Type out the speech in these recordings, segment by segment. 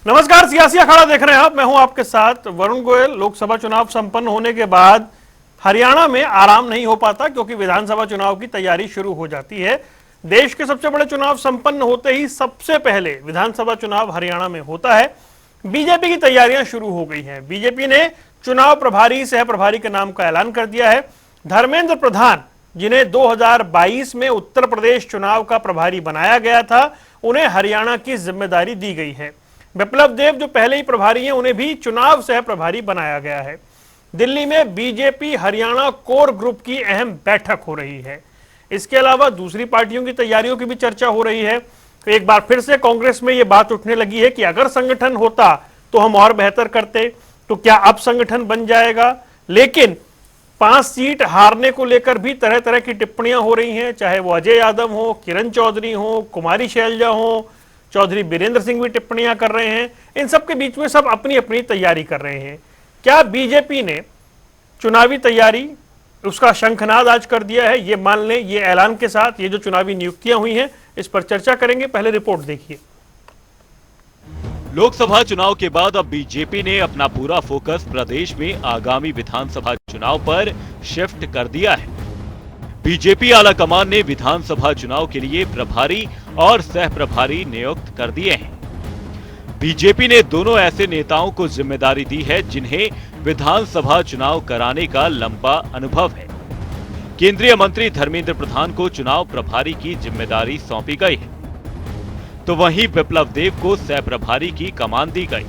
नमस्कार, सियासी अखाड़ा देख रहे हैं आप। मैं हूं आपके साथ वरुण गोयल। लोकसभा चुनाव संपन्न होने के बाद हरियाणा में आराम नहीं हो पाता क्योंकि विधानसभा चुनाव की तैयारी शुरू हो जाती है। देश के सबसे बड़े चुनाव संपन्न होते ही सबसे पहले विधानसभा चुनाव हरियाणा में होता है। बीजेपी की तैयारियां शुरू हो गई हैं। बीजेपी ने चुनाव प्रभारी सह प्रभारी के नाम का ऐलान कर दिया है। धर्मेंद्र प्रधान, जिन्हें 2022 में उत्तर प्रदेश चुनाव का प्रभारी बनाया गया था, उन्हें हरियाणा की जिम्मेदारी दी गई है। बिप्लब देव, जो पहले ही प्रभारी हैं, उन्हें भी चुनाव सह प्रभारी बनाया गया है। दिल्ली में बीजेपी हरियाणा कोर ग्रुप की अहम बैठक हो रही है। इसके अलावा दूसरी पार्टियों की तैयारियों की भी चर्चा हो रही है। तो एक बार फिर से कांग्रेस में यह बात उठने लगी है कि अगर संगठन होता तो हम और बेहतर करते। तो क्या अब संगठन बन जाएगा? लेकिन 5 सीट हारने को लेकर भी तरह तरह की टिप्पणियां हो रही हैं, चाहे वो अजय यादव हो, किरण चौधरी हो, कुमारी शैलजा हो, चौधरी बीरेंद्र सिंह भी टिप्पणियां कर रहे हैं। इन सब के बीच में सब अपनी अपनी तैयारी कर रहे हैं। क्या बीजेपी ने चुनावी तैयारी उसका शंखनाद आज कर दिया है? ये मान लें, ये ऐलान के साथ ये जो चुनावी नियुक्तियां हुई हैं, इस पर चर्चा करेंगे। पहले रिपोर्ट देखिए। लोकसभा चुनाव के बाद अब बीजेपी ने अपना पूरा फोकस प्रदेश में आगामी विधानसभा चुनाव पर शिफ्ट कर दिया है। बीजेपी आलाकमान ने विधानसभा चुनाव के लिए प्रभारी और सह प्रभारी नियुक्त कर दिए हैं। बीजेपी ने दोनों ऐसे नेताओं को जिम्मेदारी दी है जिन्हें विधानसभा चुनाव कराने का लंबा अनुभव है। केंद्रीय मंत्री धर्मेंद्र प्रधान को चुनाव प्रभारी की जिम्मेदारी सौंपी गई है, तो वहीं बिप्लब देव को सह प्रभारी की कमान दी गई।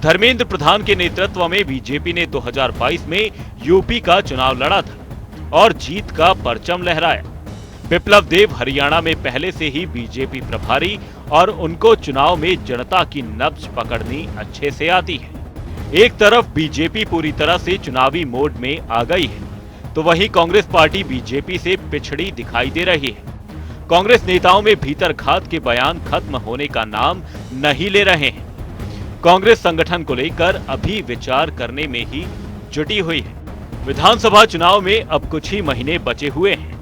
धर्मेंद्र प्रधान के नेतृत्व में बीजेपी ने 2022 में यूपी का चुनाव लड़ा था और जीत का परचम लहराया। बिप्लब देव हरियाणा में पहले से ही बीजेपी प्रभारी और उनको चुनाव में जनता की नब्ज पकड़नी अच्छे से आती है। एक तरफ बीजेपी पूरी तरह से चुनावी मोड में आ गई है, तो वहीं कांग्रेस पार्टी बीजेपी से पिछड़ी दिखाई दे रही है। कांग्रेस नेताओं में भीतरघात के बयान खत्म होने का नाम नहीं ले रहे हैं। कांग्रेस संगठन को लेकर अभी विचार करने में ही जुटी हुई है। विधानसभा चुनाव में अब कुछ ही महीने बचे हुए हैं।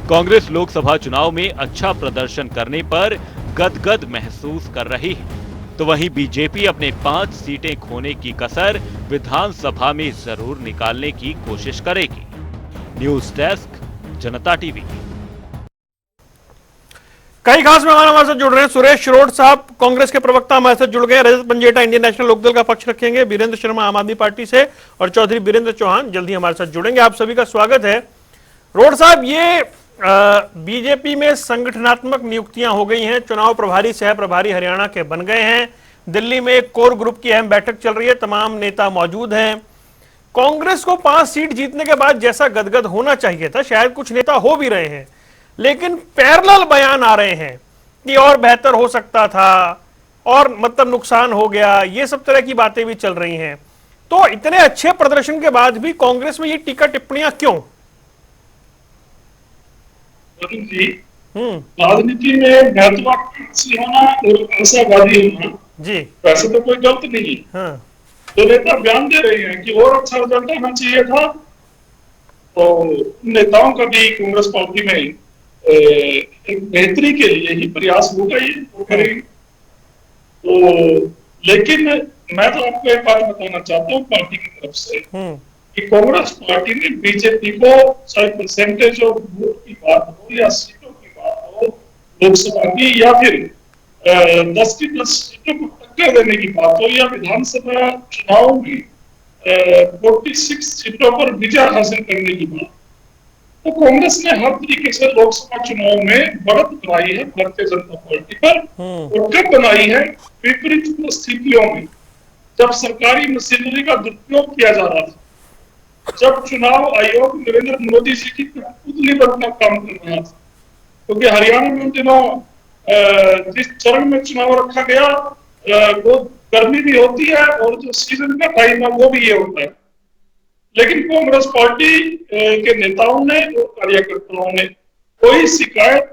कांग्रेस लोकसभा चुनाव में अच्छा प्रदर्शन करने पर गदगद महसूस कर रही है, तो वहीं बीजेपी अपने 5 सीटें खोने की कसर विधानसभा में जरूर निकालने की कोशिश करेगी। न्यूज डेस्क, जनता टीवी। कई खास मेहमान हमारे साथ जुड़ रहे हैं। सुरेश शिरोड साहब कांग्रेस के प्रवक्ता हमारे साथ जुड़ गए। रजत पंजेटा इंडियन नेशनल लोकदल का पक्ष रखेंगे। वीरेंद्र शर्मा आम आदमी पार्टी से और चौधरी बीरेंद्र चौहान जल्दी हमारे साथ जुड़ेंगे। आप सभी का स्वागत है। रोड साहब, ये बीजेपी में संगठनात्मक नियुक्तियां हो गई हैं। चुनाव प्रभारी सह प्रभारी हरियाणा के बन गए हैं। दिल्ली में एक कोर ग्रुप की अहम बैठक चल रही है, तमाम नेता मौजूद हैं। कांग्रेस को 5 सीट जीतने के बाद जैसा गदगद होना चाहिए था, शायद कुछ नेता हो भी रहे हैं, लेकिन पैरेलल बयान आ रहे हैं कि और बेहतर हो सकता था और मतलब नुकसान हो गया, ये सब तरह की बातें भी चल रही हैं। तो इतने अच्छे प्रदर्शन के बाद भी कांग्रेस में ये टीका टिप्पणियां क्यों? राजनीति में महत्वाकांक्षी होना और आशावादी होना जी वैसे तो कोई गलत नहीं है। हाँ। तो नेता बयान दे रहे हैं कि और अच्छा रिजल्ट होना चाहिए था, तो नेताओं का भी कांग्रेस पार्टी में एक बेहतरी के लिए ही प्रयास होगा, ये करेंगे। तो लेकिन मैं तो आपको एक बात बताना चाहता हूँ पार्टी की तरफ से कि कांग्रेस पार्टी ने बीजेपी को चाहे परसेंटेज ऑफ वोट की बात हो या सीटों की बात हो लोकसभा की, या फिर 10 की 10 सीटों को टक्कर देने की बात हो, या विधानसभा चुनाव में 46 सीटों पर विजय हासिल करने की बात, तो कांग्रेस ने हर तरीके से लोकसभा चुनाव में बढ़त बनाई है भारतीय जनता पार्टी पर। और कब बनाई है? विपरीत परिस्थितियों में, जब सरकारी मशीनरी का दुरुपयोग किया जा रहा था, जब चुनाव आयोग नरेंद्र मोदी जी की पुतली बनकर काम कर रहा था, क्योंकि हरियाणा में उन दिनों जिस चरण में चुनाव रखा गया वो गर्मी भी होती है और जो सीजन का टाइम है वो भी ये होता है। लेकिन कांग्रेस पार्टी के नेताओं ने और कार्यकर्ताओं ने कोई शिकायत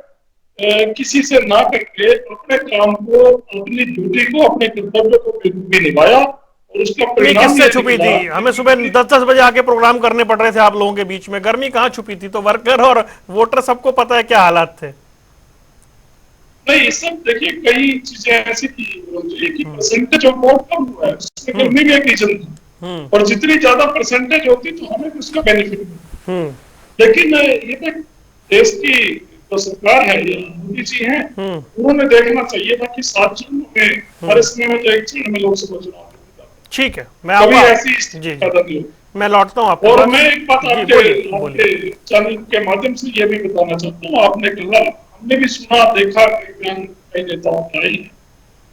किसी से ना करके अपने काम को, अपनी ड्यूटी को, अपने कर्तव्य को भी निभाया और उसका परिणाम किससे छुपी थी? हमें सुबह 10-10 बजे आके प्रोग्राम करने पड़ रहे थे आप लोगों के बीच में, गर्मी कहाँ छुपी थी? तो वर्कर और वोटर सबको पता है क्या हालात थे। नहीं, सब देखिए कई चीजें ऐसी थी, एक ही परसेंटेज ऑफ वोट कम हुआ है, उसमें करने भी एक रीजन था। और जितनी ज्यादा परसेंटेज होती तो हमें उसका बेनिफिट मिलता। लेकिन ये तो देश की जो सरकार है या मोदी जी हैं, उन्होंने देखना चाहिए था कि 7 चरणों में हर समय में तो एक चरण में लोकसभा चुनाव होता है। ठीक है, मैं कभी आपको ऐसी स्थिति पैदा नहीं होती। मैं लौटता हूँ आपके और पास। मैं एक बात जी, आपके बोलिए। आपके चैनल के माध्यम से ये भी बताना चाहता हूँ। आपने कहा, हमने भी सुना देखा कि बयान कई नेताओं का आई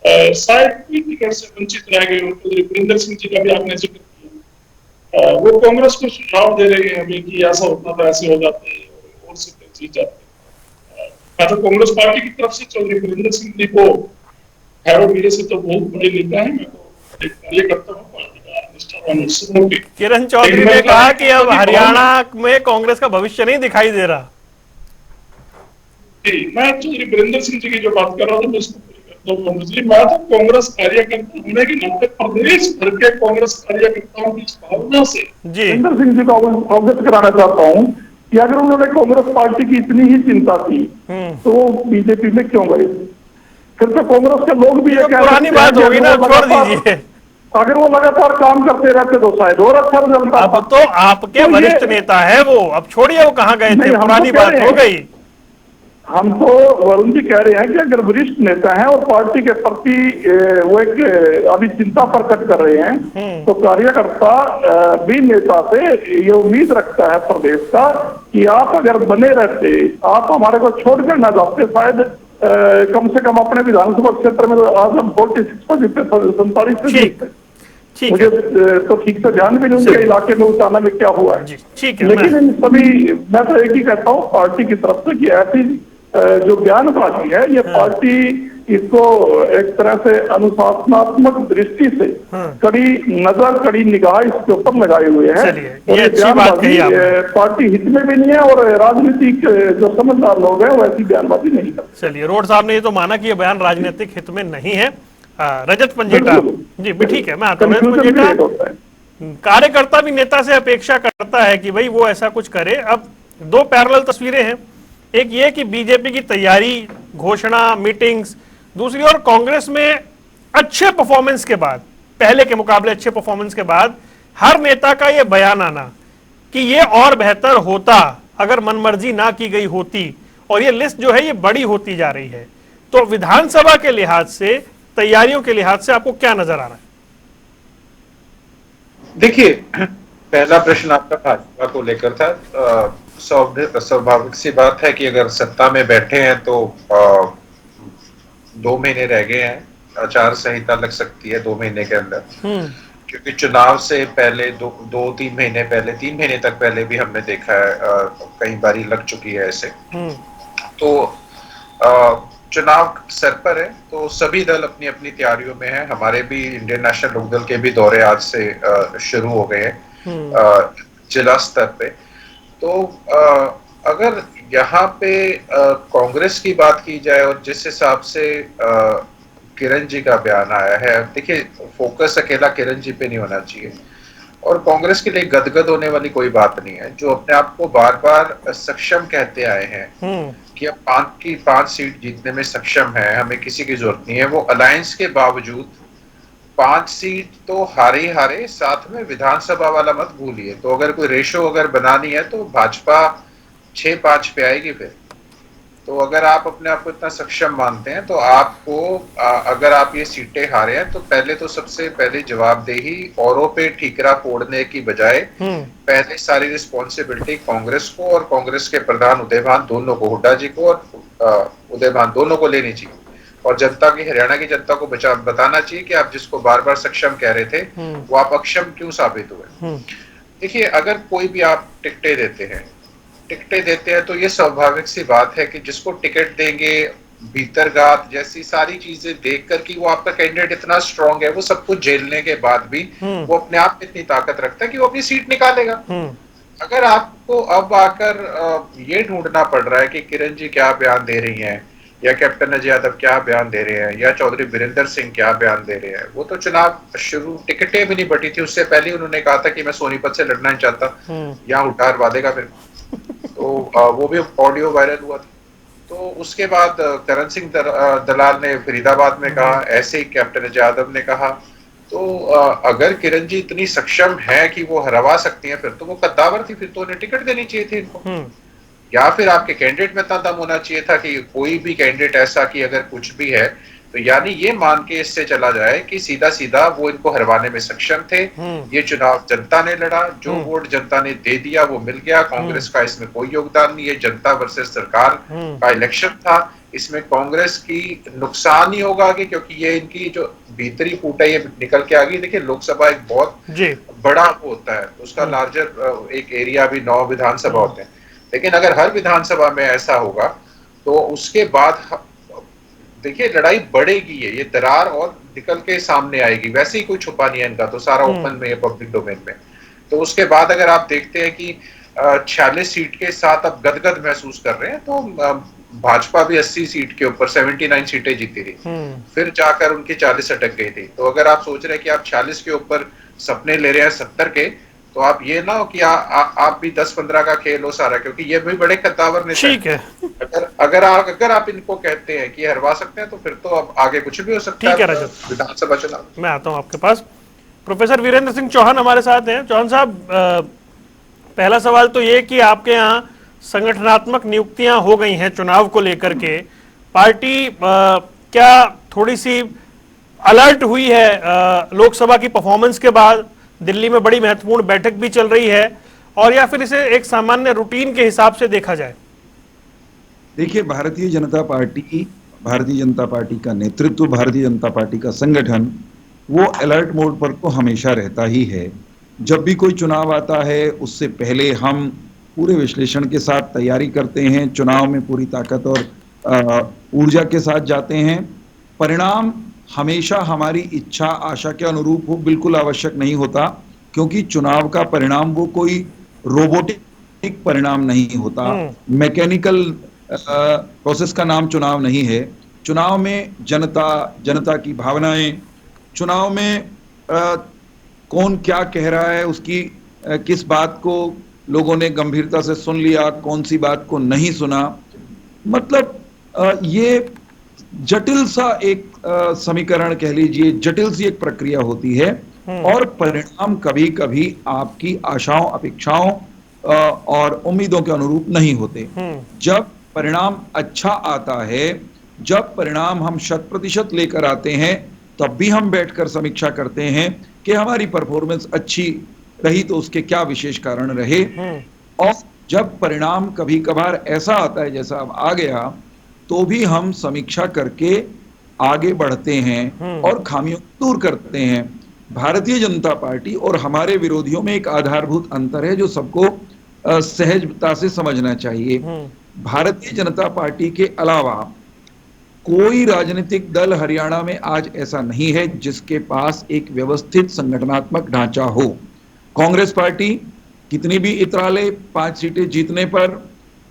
है, शायद कोई टिकट से वंचित रह गए हों। वीरेंद्र सिंह जी का भी आपने जिक्र किया। वो कांग्रेस को सुझाव दे रहे हैं अभी कि ऐसा होता था, ऐसे हो जाते हैं और सीटें जीत जाते हैं। मैं तो कांग्रेस पार्टी की तरफ से चौधरी वीरेंद्र सिंह जी को, खैर मेरे से तो बहुत बड़े नेता है, मैं तो एक कार्यकर्ता हूँ पार्टी का, निष्ठावान शुरू के। किरण चौधरी ने कहा कि अब हरियाणा में कांग्रेस का भविष्य नहीं दिखाई दे रहा। मैं चौधरी वीरेंद्र सिंह जी की जो बात कर रहा था, मैं उसको पूरी करता हूँ। कांग्रेस जी, मैं तो कांग्रेस कार्यकर्ता होने के नाते प्रदेश भर के कांग्रेस कार्यकर्ताओं की इस भावना से वीरेंद्र सिंह जी को अवगत कराना चाहता हूँ कि अगर उन्होंने कांग्रेस पार्टी की इतनी ही चिंता थी तो वो बीजेपी में क्यों गए? फिर तो कांग्रेस के लोग भी ये कह पुरानी बात होगी ना, छोड़ दीजिए। अगर वो लगातार काम करते रहते तो शायद और अच्छा रिजल्ट आता। अब तो आपके वरिष्ठ नेता है वो, अब छोड़िए वो कहाँ गए थे, पुरानी बात हो गई। हम तो वरुण जी कह रहे हैं कि अगर वरिष्ठ नेता हैं और पार्टी के प्रति वो एक अभी चिंता प्रकट कर रहे हैं, तो कार्यकर्ता भी नेता से ये उम्मीद रखता है प्रदेश का कि आप अगर बने रहते, आप हमारे को छोड़कर ना जाते, शायद कम से कम अपने विधानसभा क्षेत्र में तो आज हम 46 पर जीते, 47 पे जीते। मुझे तो ठीक से ध्यान भी नहीं उनके इलाके में उतारने में क्या हुआ है। ठीक है, लेकिन इन सभी, मैं तो एक ही कहता हूँ पार्टी की तरफ से कि ऐसी जो बयानबाजी है, ये पार्टी इसको एक तरह से अनुशासनात्मक दृष्टि से कड़ी नजर, कड़ी निगाह इसके ऊपर लगाए हुए हैं। ये अच्छी बात कही आपने। पार्टी हित में भी नहीं है और राजनीतिक जो समझदार लोग हैं वो ऐसी बयानबाजी नहीं करते। चलिए, रोड साहब ने ये तो माना कि ये बयान राजनीतिक हित में नहीं है। रजत पंजेटा जी भी ठीक है, मैं आता हूँ। रजत पंजेटा, कार्यकर्ता भी नेता से अपेक्षा करता है कि भाई वो ऐसा कुछ करे। अब दो पैरेलल तस्वीरें हैं, एक ये कि बीजेपी की तैयारी, घोषणा, मीटिंग्स, दूसरी ओर कांग्रेस में अच्छे परफॉर्मेंस के बाद, पहले के मुकाबले अच्छे परफॉर्मेंस के बाद हर नेता का ये बयान आना कि ये और बेहतर होता अगर मनमर्जी ना की गई होती, और ये लिस्ट जो है ये बड़ी होती जा रही है। तो विधानसभा के लिहाज से, तैयारियों के लिहाज से आपको क्या नजर आ रहा है? देखिए, पहला प्रश्न आपका भाजपा को लेकर था। स्वाभाविक सी बात है कि अगर सत्ता में बैठे हैं तो 2 महीने रह गए हैं, आचार संहिता लग सकती है 2 महीने के अंदर, क्योंकि चुनाव से पहले 2-3 महीने पहले, 3 महीने तक पहले भी हमने देखा है कई बारी लग चुकी है ऐसे। तो चुनाव सर पर है, तो सभी दल अपनी अपनी तैयारियों में हैं। हमारे भी इंडियन नेशनल लोकदल के भी दौरे आज से शुरू हो गए हैं जिला स्तर पे। तो अगर यहाँ पे कांग्रेस की बात की जाए और जिस हिसाब से किरण जी का बयान आया है, देखिए फोकस अकेला किरण जी पे नहीं होना चाहिए, और कांग्रेस के लिए गदगद होने वाली कोई बात नहीं है। जो अपने आप को बार बार सक्षम कहते आए हैं कि अब 5 सीट जीतने में सक्षम है, हमें किसी की जरूरत नहीं है, वो अलायंस के बावजूद 5 सीट तो हारे ही हारे, साथ में विधानसभा वाला मत भूलिए। तो अगर कोई रेशो अगर बनानी है तो भाजपा 6-5 पे आएगी फिर। तो अगर आप अपने आप को इतना सक्षम मानते हैं तो आपको अगर आप ये सीटें हारे हैं तो पहले तो सबसे पहले जवाबदेही औरों पे ठीकरा फोड़ने की बजाय पहले सारी रिस्पॉन्सिबिलिटी कांग्रेस को और कांग्रेस के प्रधान उदयभान दोनों को, हुड्डा जी को और उदयभान दोनों को लेनी चाहिए, और जनता की, हरियाणा की जनता को बताना चाहिए कि आप जिसको बार बार सक्षम कह रहे थे वो आप अक्षम क्यों साबित हुए। देखिए, अगर कोई भी आप टिकटें देते हैं तो ये स्वाभाविक सी बात है कि जिसको टिकट देंगे, भीतरघात जैसी सारी चीजें देखकर कि वो आपका कैंडिडेट इतना स्ट्रांग है, वो सब कुछ झेलने के बाद भी वो अपने आप में इतनी ताकत रखता है कि वो अपनी सीट निकालेगा। अगर आपको अब आकर ये ढूंढना पड़ रहा है कि किरण जी क्या बयान दे रही हैं, या कैप्टन अजय यादव क्या बयान दे रहे हैं, या चौधरी वीरेंद्र सिंह क्या बयान दे रहे हैं, वो तो चुनाव शुरू, टिकटें भी नहीं बटी थी, उससे पहले उन्होंने कहा था कि मैं सोनीपत से लड़ना नहीं चाहता, यहाँ उठार वादेगा फिर। तो वो भी ऑडियो वायरल हुआ था। तो उसके बाद करण सिंह दलाल ने फरीदाबाद में कहा, ऐसे ही कैप्टन यादव ने कहा। तो अगर किरण जी इतनी सक्षम है कि वो हरवा सकती हैं, फिर तो वो कद्दावर थी, फिर तो उन्हें टिकट देनी चाहिए थी इनको। या फिर आपके कैंडिडेट में इतना दम होना चाहिए था कि कोई भी कैंडिडेट ऐसा कि अगर कुछ भी है तो यानी ये मान के इससे चला जाए कि सीधा सीधा वो इनको हरवाने में सक्षम थे। ये चुनाव जनता ने लड़ा, जो वोट जनता ने दे दिया वो मिल गया। कांग्रेस का इसमें कोई योगदान नहीं है। जनता वर्सेस सरकार का इलेक्शन था, इसमें कांग्रेस की नुकसान ही होगा आगे, क्योंकि ये इनकी जो भीतरी फूट है ये निकल के आ गई। देखिए लोकसभा एक बहुत बड़ा होता है, उसका लार्जर एक एरिया भी 9 विधानसभा होते हैं, लेकिन अगर हर विधानसभा में ऐसा होगा तो उसके बाद देखिए लड़ाई बढ़ेगी, ये दरार और निकल के सामने आएगी। वैसे ही कोई छुपा नहीं है इनका, तो सारा ओपन में है, पब्लिक डोमेन में। तो उसके बाद अगर आप देखते हैं कि 46 सीट के साथ अब गदगद महसूस कर रहे हैं, तो भाजपा भी 80 सीट के ऊपर 79 सीटें जीती थी, फिर जाकर उनकी 40 अटक गई थी। तो अगर आप सोच रहे हैं कि आप 40 के ऊपर सपने ले रहे हैं 70 के, तो आप ये ना हो कि आप भी 10-15 का खेल हो सारा, क्योंकि ये भी बड़े कद्दावर नेता ठीक है। अगर आप इनको कहते हैं कि हरवा सकते हैं, तो फिर तो अब आगे कुछ भी हो सकता है। ठीक है रजत, विधानसभा चुनाव मैं आता हूं आपके पास। प्रोफेसर वीरेंद्र सिंह चौहान हमारे साथ हैं। चौहान साहब, पहला सवाल तो ये कि आपके यहाँ संगठनात्मक नियुक्तियां हो गई हैं चुनाव को लेकर के, पार्टी क्या थोड़ी सी अलर्ट हुई है लोकसभा की परफॉर्मेंस के बाद? दिल्ली में बड़ी महत्वपूर्ण बैठक भी चल रही है, और या फिर इसे एक सामान्य रूटीन के हिसाब से देखा जाए? देखिए, भारतीय जनता पार्टी का नेतृत्व, भारतीय जनता पार्टी का संगठन, वो अलर्ट मोड पर तो हमेशा रहता ही है। जब भी कोई चुनाव आता है उससे पहले हम पूरे विश्लेषण के साथ तैयारी करते हैं, चुनाव में पूरी ताकत और ऊर्जा के साथ जाते हैं। परिणाम हमेशा हमारी इच्छा आशा के अनुरूप हो, बिल्कुल आवश्यक नहीं होता, क्योंकि चुनाव का परिणाम वो कोई रोबोटिक परिणाम नहीं होता, मैकेनिकल प्रोसेस का नाम चुनाव नहीं है। चुनाव में जनता की भावनाएं, चुनाव में कौन क्या कह रहा है, उसकी किस बात को लोगों ने गंभीरता से सुन लिया, कौन सी बात को नहीं सुना, मतलब ये जटिल सा एक समीकरण कह लीजिए, जटिल सी एक प्रक्रिया होती है, और परिणाम कभी कभी आपकी आशाओं, अपेक्षाओं और उम्मीदों के अनुरूप नहीं होते। जब परिणाम अच्छा आता है, जब परिणाम हम 100% लेकर आते हैं, तब भी हम बैठकर समीक्षा करते हैं कि हमारी परफॉर्मेंस अच्छी रही तो उसके क्या विशेष कारण रहे। और जब परिणाम कभी कभार ऐसा आता है जैसा अब आ गया, तो भी हम समीक्षा करके आगे बढ़ते हैं और खामियों को दूर करते हैं। भारतीय जनता पार्टी और हमारे विरोधियों में एक आधारभूत अंतर है जो सबको सहजता से समझना चाहिए। भारतीय जनता पार्टी के अलावा कोई राजनीतिक दल हरियाणा में आज ऐसा नहीं है जिसके पास एक व्यवस्थित संगठनात्मक ढांचा हो। कांग्रेस पार्टी कितनी भी इतरा ले 5 सीटें जीतने पर,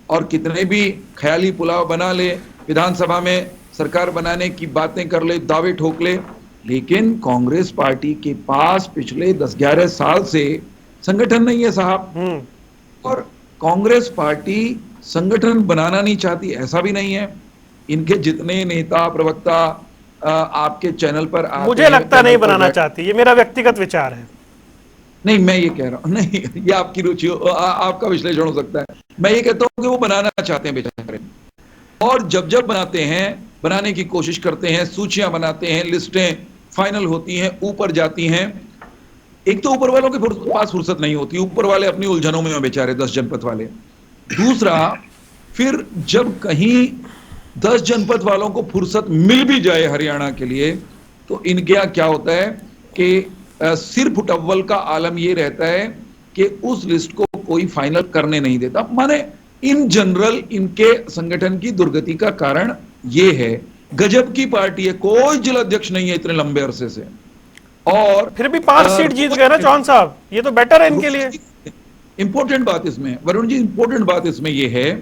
और कितने भी ख्याली पुलाव बना ले, विधानसभा में सरकार बनाने की बातें कर ले, दावे ठोक ले, लेकिन कांग्रेस पार्टी के पास पिछले 10-11 साल से संगठन नहीं है साहब। और कांग्रेस पार्टी संगठन बनाना नहीं चाहती ऐसा भी नहीं है। इनके जितने नेता प्रवक्ता आपके चैनल पर आते मुझे लगता नहीं बनाना चाहती, ये मेरा व्यक्तिगत विचार है। नहीं, मैं ये कह रहा हूं, नहीं, ये आपकी रुचि आपका विश्लेषण हो सकता है। मैं ये कहता हूं कि वो बनाना चाहते हैं बेचारे, और जब बनाते हैं, बनाने की कोशिश करते हैं, सूचियां बनाते हैं, लिस्टें फाइनल होती हैं, ऊपर जाती हैं। एक तो ऊपर वालों के पास फुर्सत नहीं होती, ऊपर वाले अपनी उलझनों में बेचारे 10 जनपद वाले। दूसरा, फिर जब कहीं 10 जनपद वालों को फुर्सत मिल भी जाए हरियाणा के लिए, तो इनके यहाँ क्या होता है कि सिर्फ अव्वल का आलम ये रहता है कि उस लिस्ट को कोई फाइनल करने नहीं देता। माने इन जनरल इनके संगठन की दुर्गति का कारण ये है। गजब की पार्टी है, कोई जिला अध्यक्ष नहीं है इतने लंबे अरसे से, और फिर भी 5 सीट जीत गए ना चौहान साहब, ये तो बेटर है इनके लिए। इंपॉर्टेंट बात इसमें, वरुण जी, इंपॉर्टेंट बात इसमें ये है,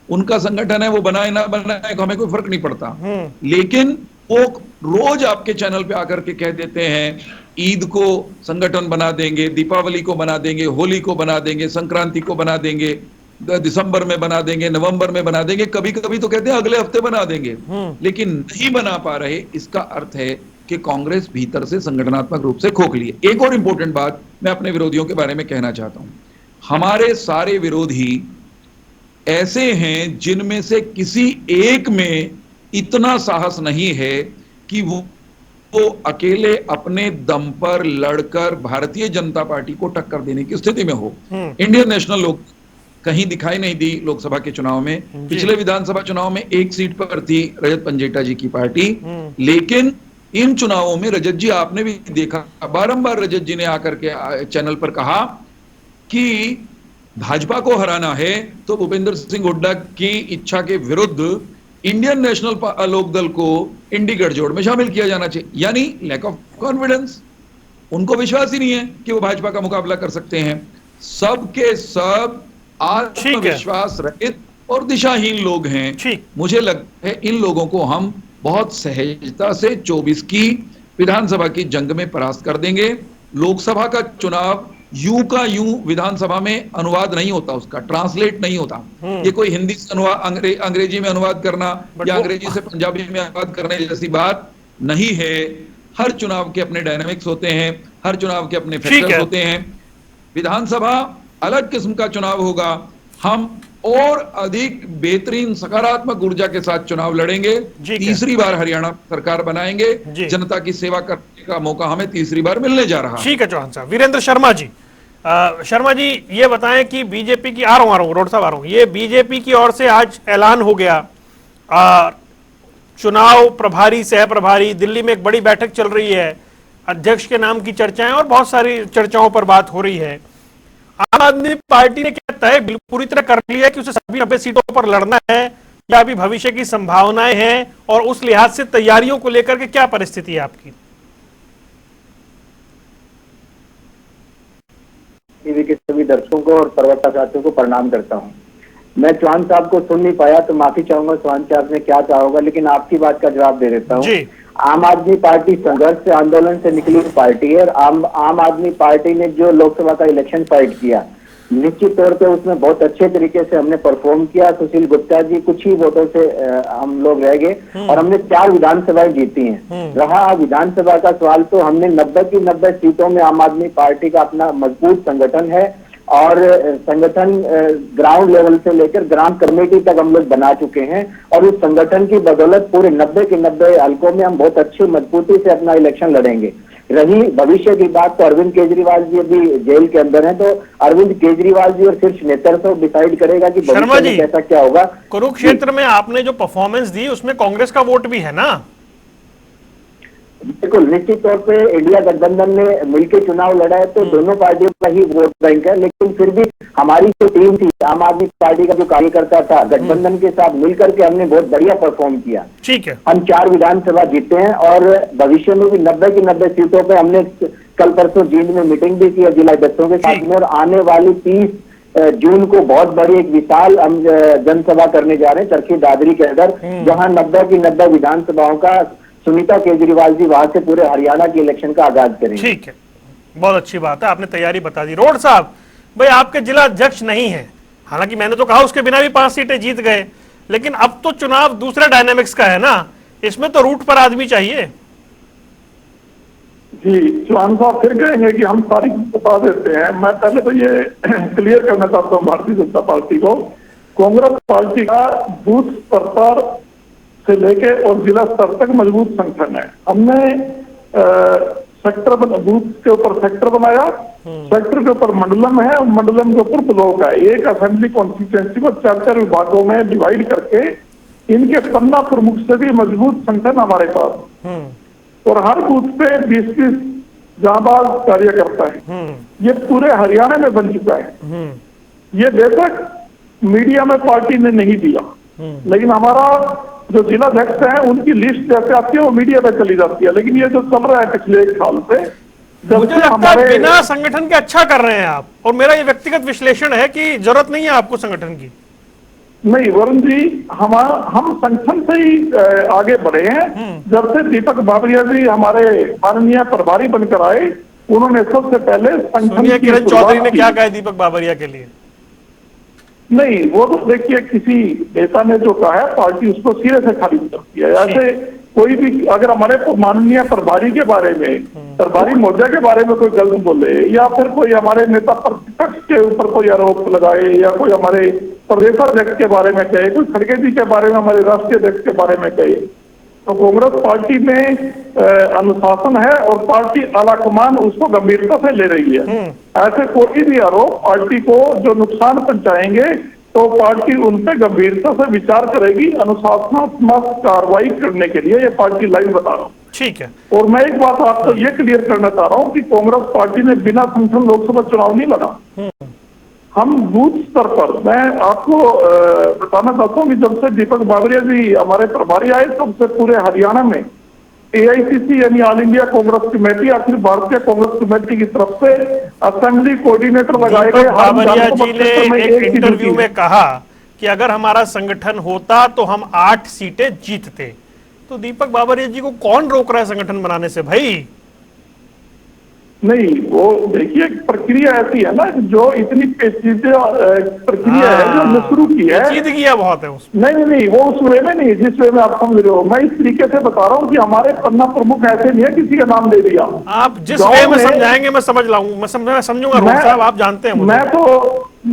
उनका संगठन है, वो बनाए ना बनाए हमें कोई फर्क नहीं पड़ता, लेकिन वो रोज आपके चैनल पे आकर के कह देते हैं ईद को संगठन बना देंगे, दीपावली को बना देंगे, होली को बना देंगे, संक्रांति को बना देंगे। दिसंबर में बना देंगे, नवंबर में बना देंगे, कभी कभी तो कहते हैं अगले हफ्ते बना देंगे, लेकिन नहीं बना पा रहे। इसका अर्थ है कि कांग्रेस भीतर से संगठनात्मक रूप से खोखली है। एक और इंपॉर्टेंट बात मैं अपने विरोधियों के बारे में कहना चाहता हूं। हमारे सारे विरोधी ऐसे हैं जिनमें से किसी एक में इतना साहस नहीं है कि वो अकेले अपने दम पर लड़कर भारतीय जनता पार्टी को टक्कर देने की स्थिति में हो। इंडियन नेशनल लोग कहीं दिखाई नहीं दी लोकसभा के चुनाव में। पिछले विधानसभा चुनाव में एक सीट पर थी रजत पंजेटा जी की पार्टी, लेकिन इन चुनावों में रजत जी, आपने भी देखा, बारंबार रजत जी ने आकर के चैनल पर कहा कि भाजपा को हराना है तो भूपेंद्र सिंह हुड्डा की इच्छा के विरुद्ध इंडियन नेशनल लोकदल को इंडी गठजोड़ में शामिल किया जाना चाहिए। यानी लैक ऑफ कॉन्फिडेंस, उनको विश्वास ही नहीं है कि वो भाजपा का मुकाबला कर सकते हैं। सब के सब आत्मविश्वास रहित और दिशाहीन लोग हैं। मुझे लगता है इन लोगों को हम बहुत सहजता से 24 की विधानसभा की जंग में परास्त कर देंगे। लोकसभा का चुनाव यूं का यूं विधानसभा में अनुवाद नहीं होता, उसका ट्रांसलेट नहीं होता। ये कोई हिंदी से अंग्रेजी में अनुवाद करना या अंग्रेजी से पंजाबी में अनुवाद करने जैसी बात नहीं है। हर चुनाव के अपने डायनामिक्स होते हैं, हर चुनाव के अपने फैक्टर्स होते हैं। विधानसभा अलग किस्म का चुनाव होगा। हम और अधिक बेहतरीन सकारात्मक ऊर्जा के साथ चुनाव लड़ेंगे। तीसरी बार हरियाणा सरकार बनाएंगे। जनता की सेवा करने का मौका हमें तीसरी बार मिलने जा रहा है। ठीक है चौहान साहब। वीरेंद्र शर्मा जी, शर्मा जी ये बताएं कि बीजेपी की आ रहा हूं रोड साहब आ रहा हूं, ये बीजेपी की ओर से आज ऐलान हो गया, चुनाव प्रभारी सह प्रभारी, दिल्ली में एक बड़ी बैठक चल रही है, अध्यक्ष के नाम की चर्चाएं और बहुत सारी चर्चाओं पर बात हो रही है। आम आदमी पार्टी ने क्या तय पूरी तरह कर लिया है कि उसे सभी 90 सीटों पर लड़ना है या अभी भविष्य की संभावनाएं हैं, और उस लिहाज से तैयारियों को लेकर के क्या परिस्थिति है आपकी? टीवी के सभी दर्शकों को और प्रवक्ता साथियों को प्रणाम करता हूं। मैं चौहान साहब को सुन नहीं पाया तो माफी चाहूंगा, चौहान साहब ने क्या कहा होगा, लेकिन आपकी बात का जवाब दे देता हूं। आम आदमी पार्टी संघर्ष से, आंदोलन से निकली पार्टी है। आम आदमी पार्टी ने जो लोकसभा का इलेक्शन फाइट किया, निश्चित तौर पे उसमें बहुत अच्छे तरीके से हमने परफॉर्म किया। सुशील गुप्ता जी कुछ ही वोटों से हम लोग रह गए और हमने 4 विधानसभाएं जीती हैं। रहा विधानसभा का सवाल, तो हमने 90 की 90 सीटों में आम आदमी पार्टी का अपना मजबूत संगठन है और संगठन ग्राउंड लेवल से लेकर ग्राम कमेटी तक हम लोग बना चुके हैं, और उस संगठन की बदौलत पूरे 90 के 90 हलकों में हम बहुत अच्छी मजबूती से अपना इलेक्शन लड़ेंगे। रही भविष्य की बात, तो अरविंद केजरीवाल जी अभी जेल के अंदर हैं, तो अरविंद केजरीवाल जी और शीर्ष नेतृत्व डिसाइड करेगा कि भविष्य में कैसा क्या होगा। कुरुक्षेत्र में आपने जो परफॉर्मेंस दी उसमें कांग्रेस का वोट भी है ना? बिल्कुल, निश्चित तौर पे इंडिया गठबंधन ने मिलकर चुनाव लड़ा है तो दोनों पार्टियों का ही वोट बैंक है, लेकिन फिर भी हमारी जो टीम थी, आम आदमी पार्टी का जो कार्यकर्ता था, गठबंधन के साथ मिलकर के हमने बहुत बढ़िया परफॉर्म किया। ठीक है, हम 4 विधानसभा जीते हैं और भविष्य में भी 90 की 90 सीटों पे हमने कल परसों जींद में मीटिंग भी की जिला अध्यक्षों के साथ में, और आने वाली 30 जून को बहुत बड़ी एक विशाल हम जनसभा करने जा रहे हैं चरखी दादरी के अंदर, जहां 90 की 90 विधानसभाओं का सुनीता केजरीवाल जी वहां से पूरे हरियाणा के इलेक्शन का आगाज करेंगे। ठीक है, बहुत अच्छी बात है, आपने तैयारी बता दी। रोड साहब, भाई आपके जिला अध्यक्ष नहीं है, हालांकि मैंने तो कहा उसके बिना भी 5 सीटें जीत गए, लेकिन अब तो चुनाव दूसरे डायनेमिक्स का है ना, इसमें तो रूट पर आदमी चाहिए। जी, चौहान साहब फिर कहेंगे कि हम तारीख बता देते हैं। मैं पहले तो ये क्लियर करना चाहता हूँ भारतीय जनता पार्टी को, कांग्रेस पार्टी का बूथ स्तर पर से लेके और जिला स्तर तक मजबूत संगठन है। हमने सेक्टर बूथ के ऊपर सेक्टर बनाया, सेक्टर के ऊपर मंडलम है और मंडलम के ऊपर ब्लॉक है। एक असेंबली कॉन्स्टिट्यूएंसी को 4-4 विभागों में डिवाइड करके इनके 15 प्रमुख से भी मजबूत संगठन हमारे पास, और हर बूथ पे 20-20 जांबाज कार्यकर्ता है। ये पूरे हरियाणा में बन चुका है। ये बेशक मीडिया में पार्टी ने नहीं दिया, लेकिन हमारा जो जिला अध्यक्ष है उनकी लिस्ट जैसे आती है वो मीडिया पे चली जाती है, लेकिन ये जो चल रहा है पिछले 1 साल से, मुझे लगता है बिना संगठन के अच्छा कर रहे हैं आप, और मेरा ये व्यक्तिगत विश्लेषण है कि जरूरत नहीं है आपको संगठन की। नहीं वरुण जी, हम संगठन से ही आगे बढ़े हैं। जब से दीपक बाबरिया जी हमारे माननीय प्रभारी बनकर आए, उन्होंने सबसे पहले संगठन किरण चौधरी ने क्या कहा दीपक बाबरिया के लिए? नहीं, वो तो देखिए किसी नेता ने जो कहा है पार्टी उसको सिरे से खारिज करती है। ऐसे कोई भी अगर हमारे माननीय प्रभारी के बारे में, प्रभारी मौर्या के बारे में कोई गलत बोले, या फिर कोई हमारे नेता प्रतिपक्ष के ऊपर कोई आरोप लगाए, या कोई हमारे प्रदेशाध्यक्ष के बारे में कहे, कोई खड़गे जी के बारे में, हमारे राष्ट्रीय अध्यक्ष के बारे में कहे, तो कांग्रेस पार्टी में अनुशासन है और पार्टी आलाकमान उसको गंभीरता से ले रही है। ऐसे कोई भी आरोप पार्टी को जो नुकसान पहुंचाएंगे तो पार्टी उन पे गंभीरता से विचार करेगी, अनुशासनात्मक कार्रवाई करने के लिए। ये पार्टी लाइन बता रहा हूँ। ठीक है। और मैं एक बात आपको ये क्लियर करना चाह रहा हूँ कि कांग्रेस पार्टी ने बिना संगठन लोकसभा चुनाव नहीं लड़ा। हम बूथ स्तर पर, मैं आपको बताना चाहता हूँ कि जब से दीपक बाबरिया जी हमारे प्रभारी आए तब से पूरे हरियाणा में AICC यानी ऑल इंडिया कांग्रेस कमेटी, आखिर भारतीय कांग्रेस कमेटी की तरफ से असेंबली कोऑर्डिनेटर लगाए गए। बाबरिया जी ने एक इंटरव्यू में कहा कि अगर हमारा संगठन होता तो हम 8 सीटें जीतते। तो दीपक बाबरिया जी को कौन रोक रहा है संगठन बनाने से भाई? नहीं, वो देखिए प्रक्रिया ऐसी है ना, जो इतनी पेचीदा प्रक्रिया है जो हमने शुरू की है, पेचीदगी बहुत है उसमें। नहीं, वो उस वे में नहीं जिस वे में आप समझ रहे हो। मैं इस तरीके से बता रहा हूँ कि हमारे पन्ना प्रमुख ऐसे नहीं है किसी का नाम दे दिया। आप जिस वे में समझाएंगे मैं समझ लाऊंगा, मैं समझूंगा। रोहन साहब आप जानते हैं, मैं तो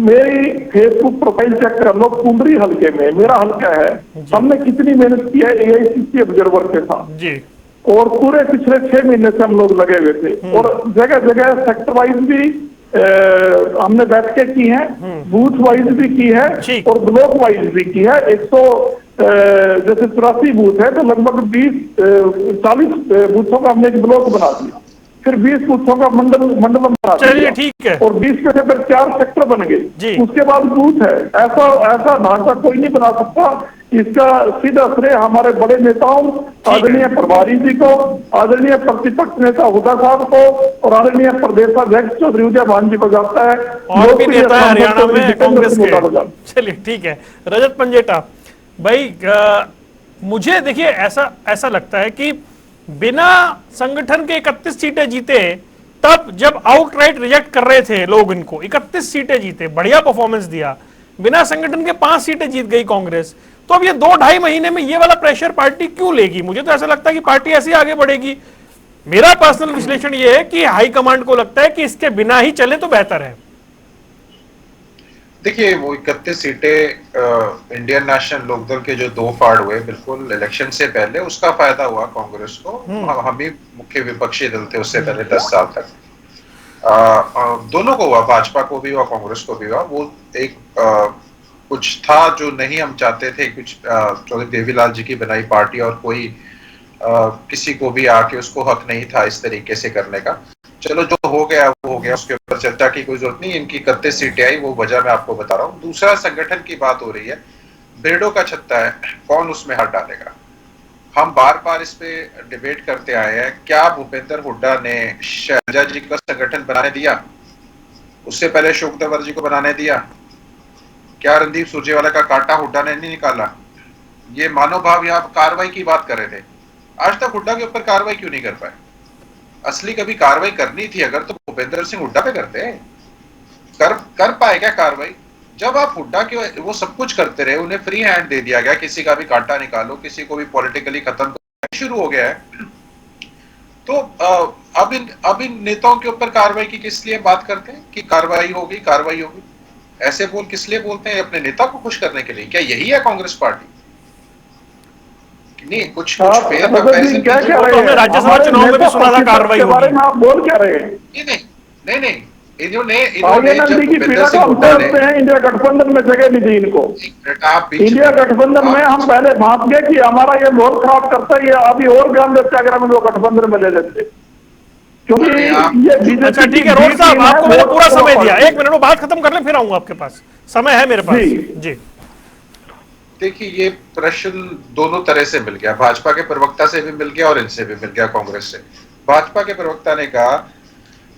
मेरी फेसबुक प्रोफाइल चेक कर लो, कुंडरी हल्के में मेरा हल्का है, हमने कितनी मेहनत की है AICC ऑब्जर्वर के साथ जी, और पूरे पिछले 6 महीने से हम लोग लगे हुए थे। और जगह जगह सेक्टर वाइज भी हमने बैठकें की हैं, बूथ वाइज भी की है और ब्लॉक वाइज भी की है। 100 जैसे 84 बूथ है तो लगभग 40 बूथों का हमने एक ब्लॉक बना दिया, फिर 20 बूथों का मंडलम बना दिया, ठीक है, और 20 में से फिर 4 सेक्टर बन गए। उसके बाद बूथ है। ऐसा ढांचा कोई नहीं बना सकता। इसका सीधा श्रेय हमारे बड़े नेताओं, आदरणीय प्रभारी जी को, आदरणीय प्रतिपक्ष नेता हुड्डा साहब को और आदरणीय प्रदेशाध्यक्ष चौधरी उदय भान जी को जाता है, और भी नेता है हरियाणा में कांग्रेस के। चलिए ठीक है। रजत पंजेटा भाई, मुझे देखिए ऐसा लगता है कि बिना संगठन के 31 सीटें जीते, तब जब आउटराइट रिजेक्ट कर रहे थे लोग इनको, 31 सीटें जीते, बढ़िया परफॉर्मेंस दिया, बिना संगठन के 5 सीटें जीत गई कांग्रेस। तो अब ये 2-2.5 महीने में ये वाला प्रेशर पार्टी क्यों लेगी? मुझे तो ऐसा लगता है कि पार्टी ऐसे आगे बढ़ेगी। मेरा पर्सनल विश्लेषण ये है कि हाईकमांड को लगता है कि इसके बिना ही चले तो बेहतर है। देखिए, वो 31 सीटें इंडियन नेशनल लोकदल के जो 2 फाड़ हुए बिल्कुल इलेक्शन से पहले, उसका फायदा हुआ कांग्रेस को। हम ही मुख्य विपक्षी दल थे उससे पहले 10 साल तक। दोनों को हुआ, भाजपा को भी हुआ, कांग्रेस को भी हुआ। वो एक कुछ था जो नहीं हम चाहते थे, कुछ चौधरी देवीलाल जी की बनाई पार्टी, और कोई किसी को भी आके उसको हक नहीं था इस तरीके से करने का। चलो, जो हो गया वो हो गया, उसके ऊपर चर्चा की कोई जरूरत नहीं। इनकी 31 सीटें आई, वो वजह मैं आपको बता रहा हूँ। दूसरा, संगठन की बात हो रही है, भेड़ों का छत्ता है, कौन उसमें हाथ डालेगा? हम बार बार इस पे डिबेट करते आए हैं। क्या भूपेंद्र हुड्डा ने शैलजा जी का संगठन बनाने दिया? उससे पहले अशोक तंवर जी को बनाने दिया? क्या रणदीप सुरजेवाला का कांटा हुड्डा ने नहीं निकाला? ये मानव भाव, यहाँ कार्रवाई की बात कर रहे थे, आज तक हुड्डा के ऊपर कार्रवाई क्यों नहीं कर पाए? असली कभी कार्रवाई करनी थी अगर तो भूपेंद्र सिंह हुड्डा पे करते हैं। कर पाए क्या कार्रवाई? जब आप हुड्डा के वो सब कुछ करते रहे, उन्हें फ्री हैंड दे दिया गया, किसी का भी कांटा निकालो, किसी को भी पॉलिटिकली खत्म करना शुरू हो गया है। तो अब इन नेताओं के ऊपर कार्रवाई की किस लिए बात करते हैं कि कार्रवाई होगी? ऐसे बोल किस लिए बोलते हैं? अपने नेता को खुश करने के लिए? क्या यही है कांग्रेस पार्टी? नहीं, कुछ फेयर कंपैरिजन क्या कह रहे हैं? राज्यसभा चुनाव में भी सुना था कार्रवाई के बारे में आप बोल क्या रहे हैं? नहीं, इन्होंने इंडिया गठबंधन में जगह नहीं दी इनको। इंडिया गठबंधन में हम पहले भाप गए कि हमारा ये बहुत खराब करता है, ये अभी और बयान देते अगर हम लोग गठबंधन में ले लेते, क्योंकि ये। अच्छा ठीक है रोहन साहब, आपको मैंने पूरा समय दिया, 1 मिनट में बात खत्म कर ले, फिर आऊंगा आपके पास, समय है मेरे पास जी। देखिए, ये प्रश्न दोनों तरह से मिल गया, भाजपा के प्रवक्ता से भी मिल गया और इनसे भी मिल गया, कांग्रेस से। भाजपा के प्रवक्ता ने कहा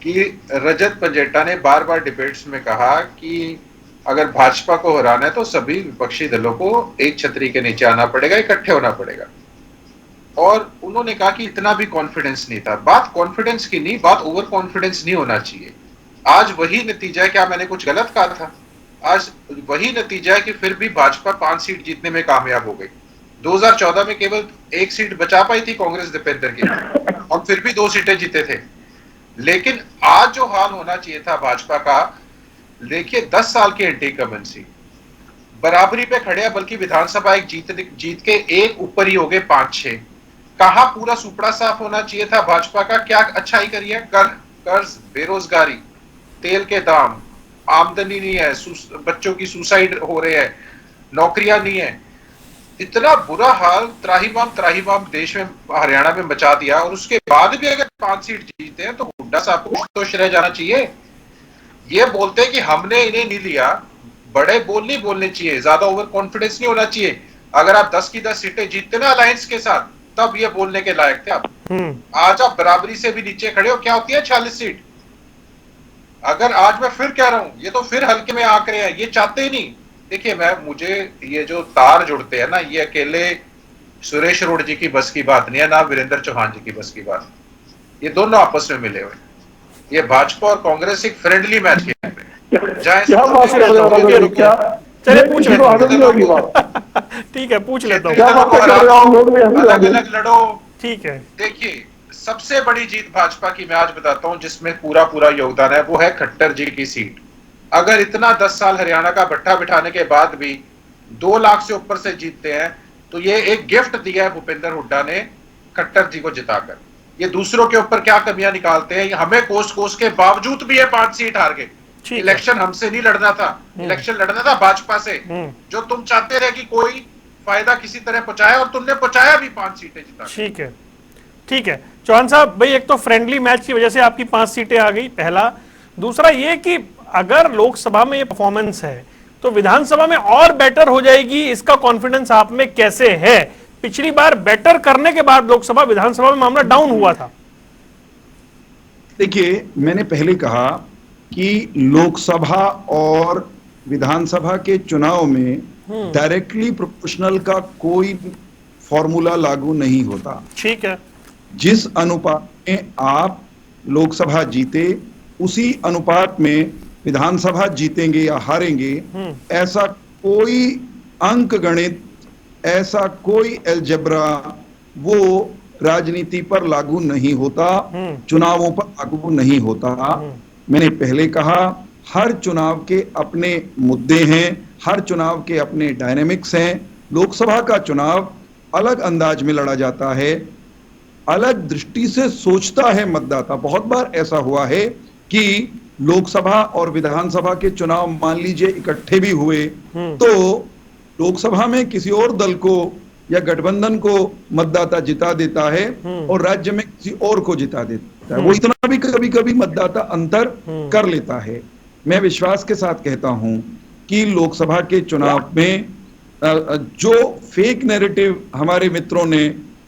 कि रजत पंजेटा ने बार बार डिबेट्स में कहा कि अगर भाजपा को हराना है तो सभी विपक्षी दलों को एक छतरी के नीचे आना पड़ेगा, इकट्ठे होना पड़ेगा। और उन्होंने कहा कि इतना भी कॉन्फिडेंस नहीं था। बात कॉन्फिडेंस की नहीं, बात ओवर कॉन्फिडेंस नहीं होना चाहिए। आज वही नतीजा है। क्या मैंने कुछ गलत कहा था? आज वही नतीजा है कि फिर भी भाजपा 5 सीट जीतने में कामयाब हो गई। 2014 में केवल 1 सीट बचा पाई थी कांग्रेस दीपेंद्र की, और फिर भी 2 सीटें जीते थे। लेकिन आज जो हाल होना चाहिए था भाजपा का, देखिए 10 साल की एंटी इनकम्बेंसी, बराबरी पे खड़े हैं, बल्कि विधानसभा एक जीत के एक ऊपर ही हो गए 5-6। कहां पूरा सुपड़ा साफ होना चाहिए था भाजपा का, क्या अच्छाई करी है? कर्ज, बेरोजगारी, तेल के दाम, आमदनी नहीं है, बच्चों की सुसाइड हो रहे हैं, नौकरियां नहीं है, इतना बुरा हाल त्राहिमाम देश में, हरियाणा में मचा दिया। और उसके बाद भी अगर 5 सीट जीते हैं तो हुड्डा साहब को तो श्रेय जाना चाहिए। ये बोलते हैं कि हमने इन्हें नहीं लिया, बड़े बोल नहीं बोलने चाहिए, ज्यादा ओवर कॉन्फिडेंस नहीं होना चाहिए। अगर आप 10 की 10 सीटें जीतते ना अलायंस के साथ, तब ये बोलने के लायक थे आप। आज आप बराबरी से भी नीचे खड़े हो, क्या होती है 46 सीट। अगर आज मैं फिर कह रहा हूं, ये तो फिर हल्के में आंक रहे हैं, ये चाहते ही नहीं। देखिए मुझे ये जो तार जुड़ते हैं ना, ये अकेले सुरेश रोड जी की बस की बात नहीं है, ना वीरेंद्र चौहान जी की बस की बात। ये दोनों आपस में मिले हुए, ये भाजपा और कांग्रेस एक फ्रेंडली मैच खेल रहे हैं। चलिए पूछ ठीक है, पूछ लेता हूँ, अलग अलग लड़ो। ठीक है, देखिए सबसे बड़ी जीत भाजपा की मैं आज बताता हूं, जिसमें पूरा योगदान है, वो है खट्टर जी की सीट। अगर इतना 10 साल हरियाणा का भट्टा बिठाने के बाद भी 2 लाख से ऊपर से जीतते हैं, तो ये एक गिफ्ट दिया है भूपेंद्र हुड्डा ने खट्टर जी को जिताकर। ये दूसरों के ऊपर क्या कमियां निकालते हैं, हमें कोस के बावजूद भी ये 5 सीट हार गए। इलेक्शन हमसे नहीं लड़ना था, इलेक्शन लड़ना था भाजपा से, जो तुम चाहते रहे कि कोई फायदा किसी तरह पहुंचाए, और तुमने पहुंचाया भी 5 सीटें जिता। ठीक है चौहान साहब भाई, एक तो फ्रेंडली मैच की वजह से आपकी 5 सीटें आ गई, पहला। दूसरा ये कि अगर लोकसभा में ये परफॉर्मेंस है तो विधानसभा में और बेटर हो जाएगी, इसका कॉन्फिडेंस आप में कैसे है? पिछली बार बेटर करने के बाद लोकसभा विधानसभा में मामला डाउन हुआ था। देखिए मैंने पहले कहा कि लोकसभा और विधानसभा के चुनाव में डायरेक्टली प्रोपोर्शनल का कोई फॉर्मूला लागू नहीं होता। ठीक है, जिस अनुपात में आप लोकसभा जीते, उसी अनुपात में विधानसभा जीतेंगे या हारेंगे, ऐसा कोई अंक गणित, ऐसा कोई अलजेब्रा वो राजनीति पर लागू नहीं होता, चुनावों पर लागू नहीं होता। मैंने पहले कहा, हर चुनाव के अपने मुद्दे हैं, हर चुनाव के अपने डायनेमिक्स हैं। लोकसभा का चुनाव अलग अंदाज में लड़ा जाता है, अलग दृष्टि से सोचता है मतदाता। बहुत बार ऐसा हुआ है कि लोकसभा और विधानसभा के चुनाव मान लीजिए इकट्ठे भी हुए, तो लोकसभा में किसी और दल को या गठबंधन को मतदाता जिता देता है और राज्य में किसी और को जिता देता है। वो इतना भी कभी कभी मतदाता अंतर कर लेता है। मैं विश्वास के साथ कहता हूं कि लोकसभा के चुनाव में जो फेक नैरेटिव हमारे मित्रों ने,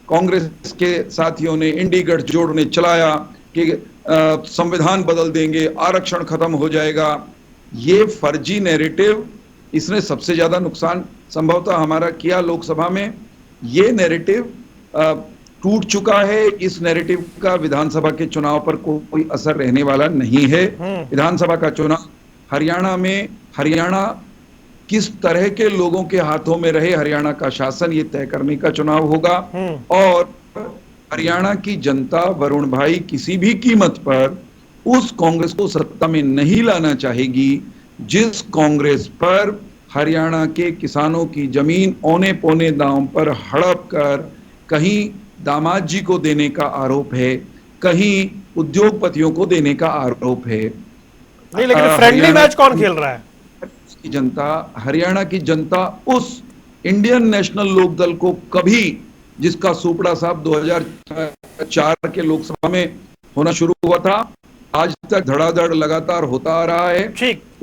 कांग्रेस के साथियों ने, इंडी गठजोड़ ने चलाया कि संविधान बदल देंगे, आरक्षण खत्म हो जाएगा, ये फर्जी नैरेटिव, इसने सबसे ज्यादा नुकसान संभवतः हमारा किया लोकसभा में। ये नैरेटिव टूट चुका है। इस नैरेटिव का विधानसभा के चुनाव पर कोई असर रहने वाला नहीं है। विधानसभा का चुनाव हरियाणा में, हरियाणा किस तरह के लोगों के हाथों में रहे, हरियाणा का शासन, ये तय करने का चुनाव होगा। और हरियाणा की जनता, वरुण भाई, किसी भी कीमत पर उस कांग्रेस को सत्ता में नहीं लाना चाहेगी जिस कांग्रेस पर हरियाणा के किसानों की जमीन औने पौने दाम पर हड़प कर कहीं दामाद जी को देने का आरोप है, कहीं उद्योगपतियों को देने का आरोप है। नहीं, लेकिन फ्रेंडली मैच कौन खेल रहा है? जनता, हरियाणा की जनता उस इंडियन नेशनल लोकदल को कभी, जिसका सुपड़ा साहब 2004 के लोकसभा में होना शुरू हुआ था, आज तक धड़ाधड़ लगातार होता आ रहा है,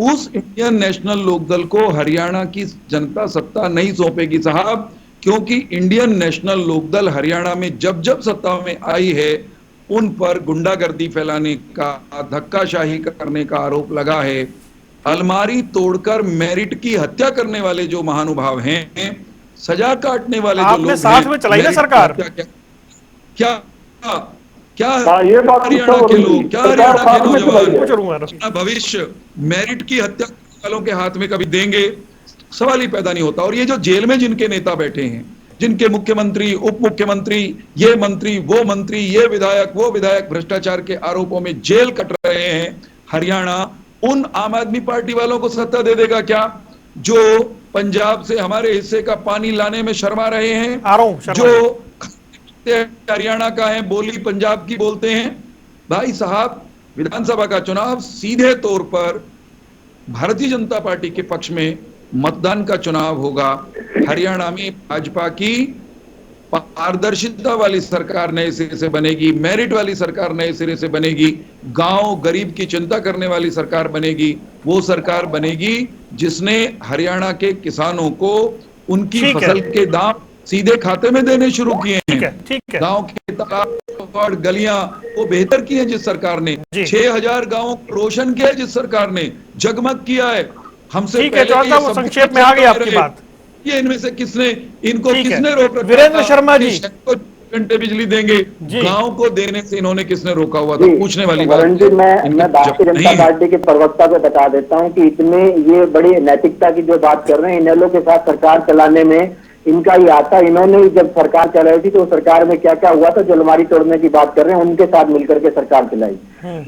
उस इंडियन नेशनल लोकदल को हरियाणा की जनता सत्ता नहीं सौंपेगी साहब। क्योंकि इंडियन नेशनल लोकदल हरियाणा में जब जब सत्ता में आई है, उन पर गुंडागर्दी फैलाने का, धक्काशाही करने का आरोप लगा है। अलमारी तोड़कर मेरिट की हत्या करने वाले जो महानुभाव हैं, सजा काटने वाले जो लोग साथ में चलाई ना सरकार, क्या ये बात हरियाणा के लोग, क्या हरियाणा के नौजवान अपना भविष्य मेरिट की हत्या वालों के हाथ में कभी देंगे, सवाल ही पैदा नहीं होता। और ये जो जेल में जिनके नेता बैठे हैं, जिनके मुख्यमंत्री, उप मुख्यमंत्री, ये मंत्री, वो मंत्री, ये विधायक, वो विधायक भ्रष्टाचार के आरोपों में जेल कट रहे हैं, हरियाणा उन आम आदमी पार्टी वालों को सत्ता दे देगा क्या, जो पंजाब से हमारे हिस्से का पानी लाने में शर्मा रहे हैं, जो हरियाणा का है, बोली पंजाब की बोलते हैं। भाई साहब, विधानसभा का चुनाव सीधे तौर पर भारतीय जनता पार्टी के पक्ष में मतदान का चुनाव होगा। हरियाणा में भाजपा की पारदर्शिता वाली सरकार नए सिरे से बनेगी, मेरिट वाली सरकार नए सिरे से बनेगी, गांव गरीब की चिंता करने वाली सरकार बनेगी। वो सरकार बनेगी जिसने हरियाणा के किसानों को उनकी फसल के दाम सीधे खाते में देने शुरू किए हैं। गांव के तालाब और गलियां वो बेहतर की हैं जिस सरकार ने, 6000 गांवों को रोशन किया है जिस सरकार ने, जगमग किया है। हमसे पहले वो संक्षेप में आ गई आपकी बात। ये इनमें से किसने किसने रोक रखा? वीरेंद्र शर्मा जी, घंटे बिजली देंगे, गांव को देने से इन्होंने किसने रोका हुआ था? पूछने वाली बात। वरुण जी, मैं भारतीय जनता पार्टी के प्रवक्ता को बता देता हूं कि इतने ये बड़ी नैतिकता की जो बात कर रहे हैं, इन लोगों के साथ सरकार चलाने में इनका ही आता। इन्होंने जब सरकार चलाई थी तो सरकार में क्या क्या हुआ था, जो अलमारी तोड़ने की बात कर रहे हैं, उनके साथ मिलकर के सरकार चलाई।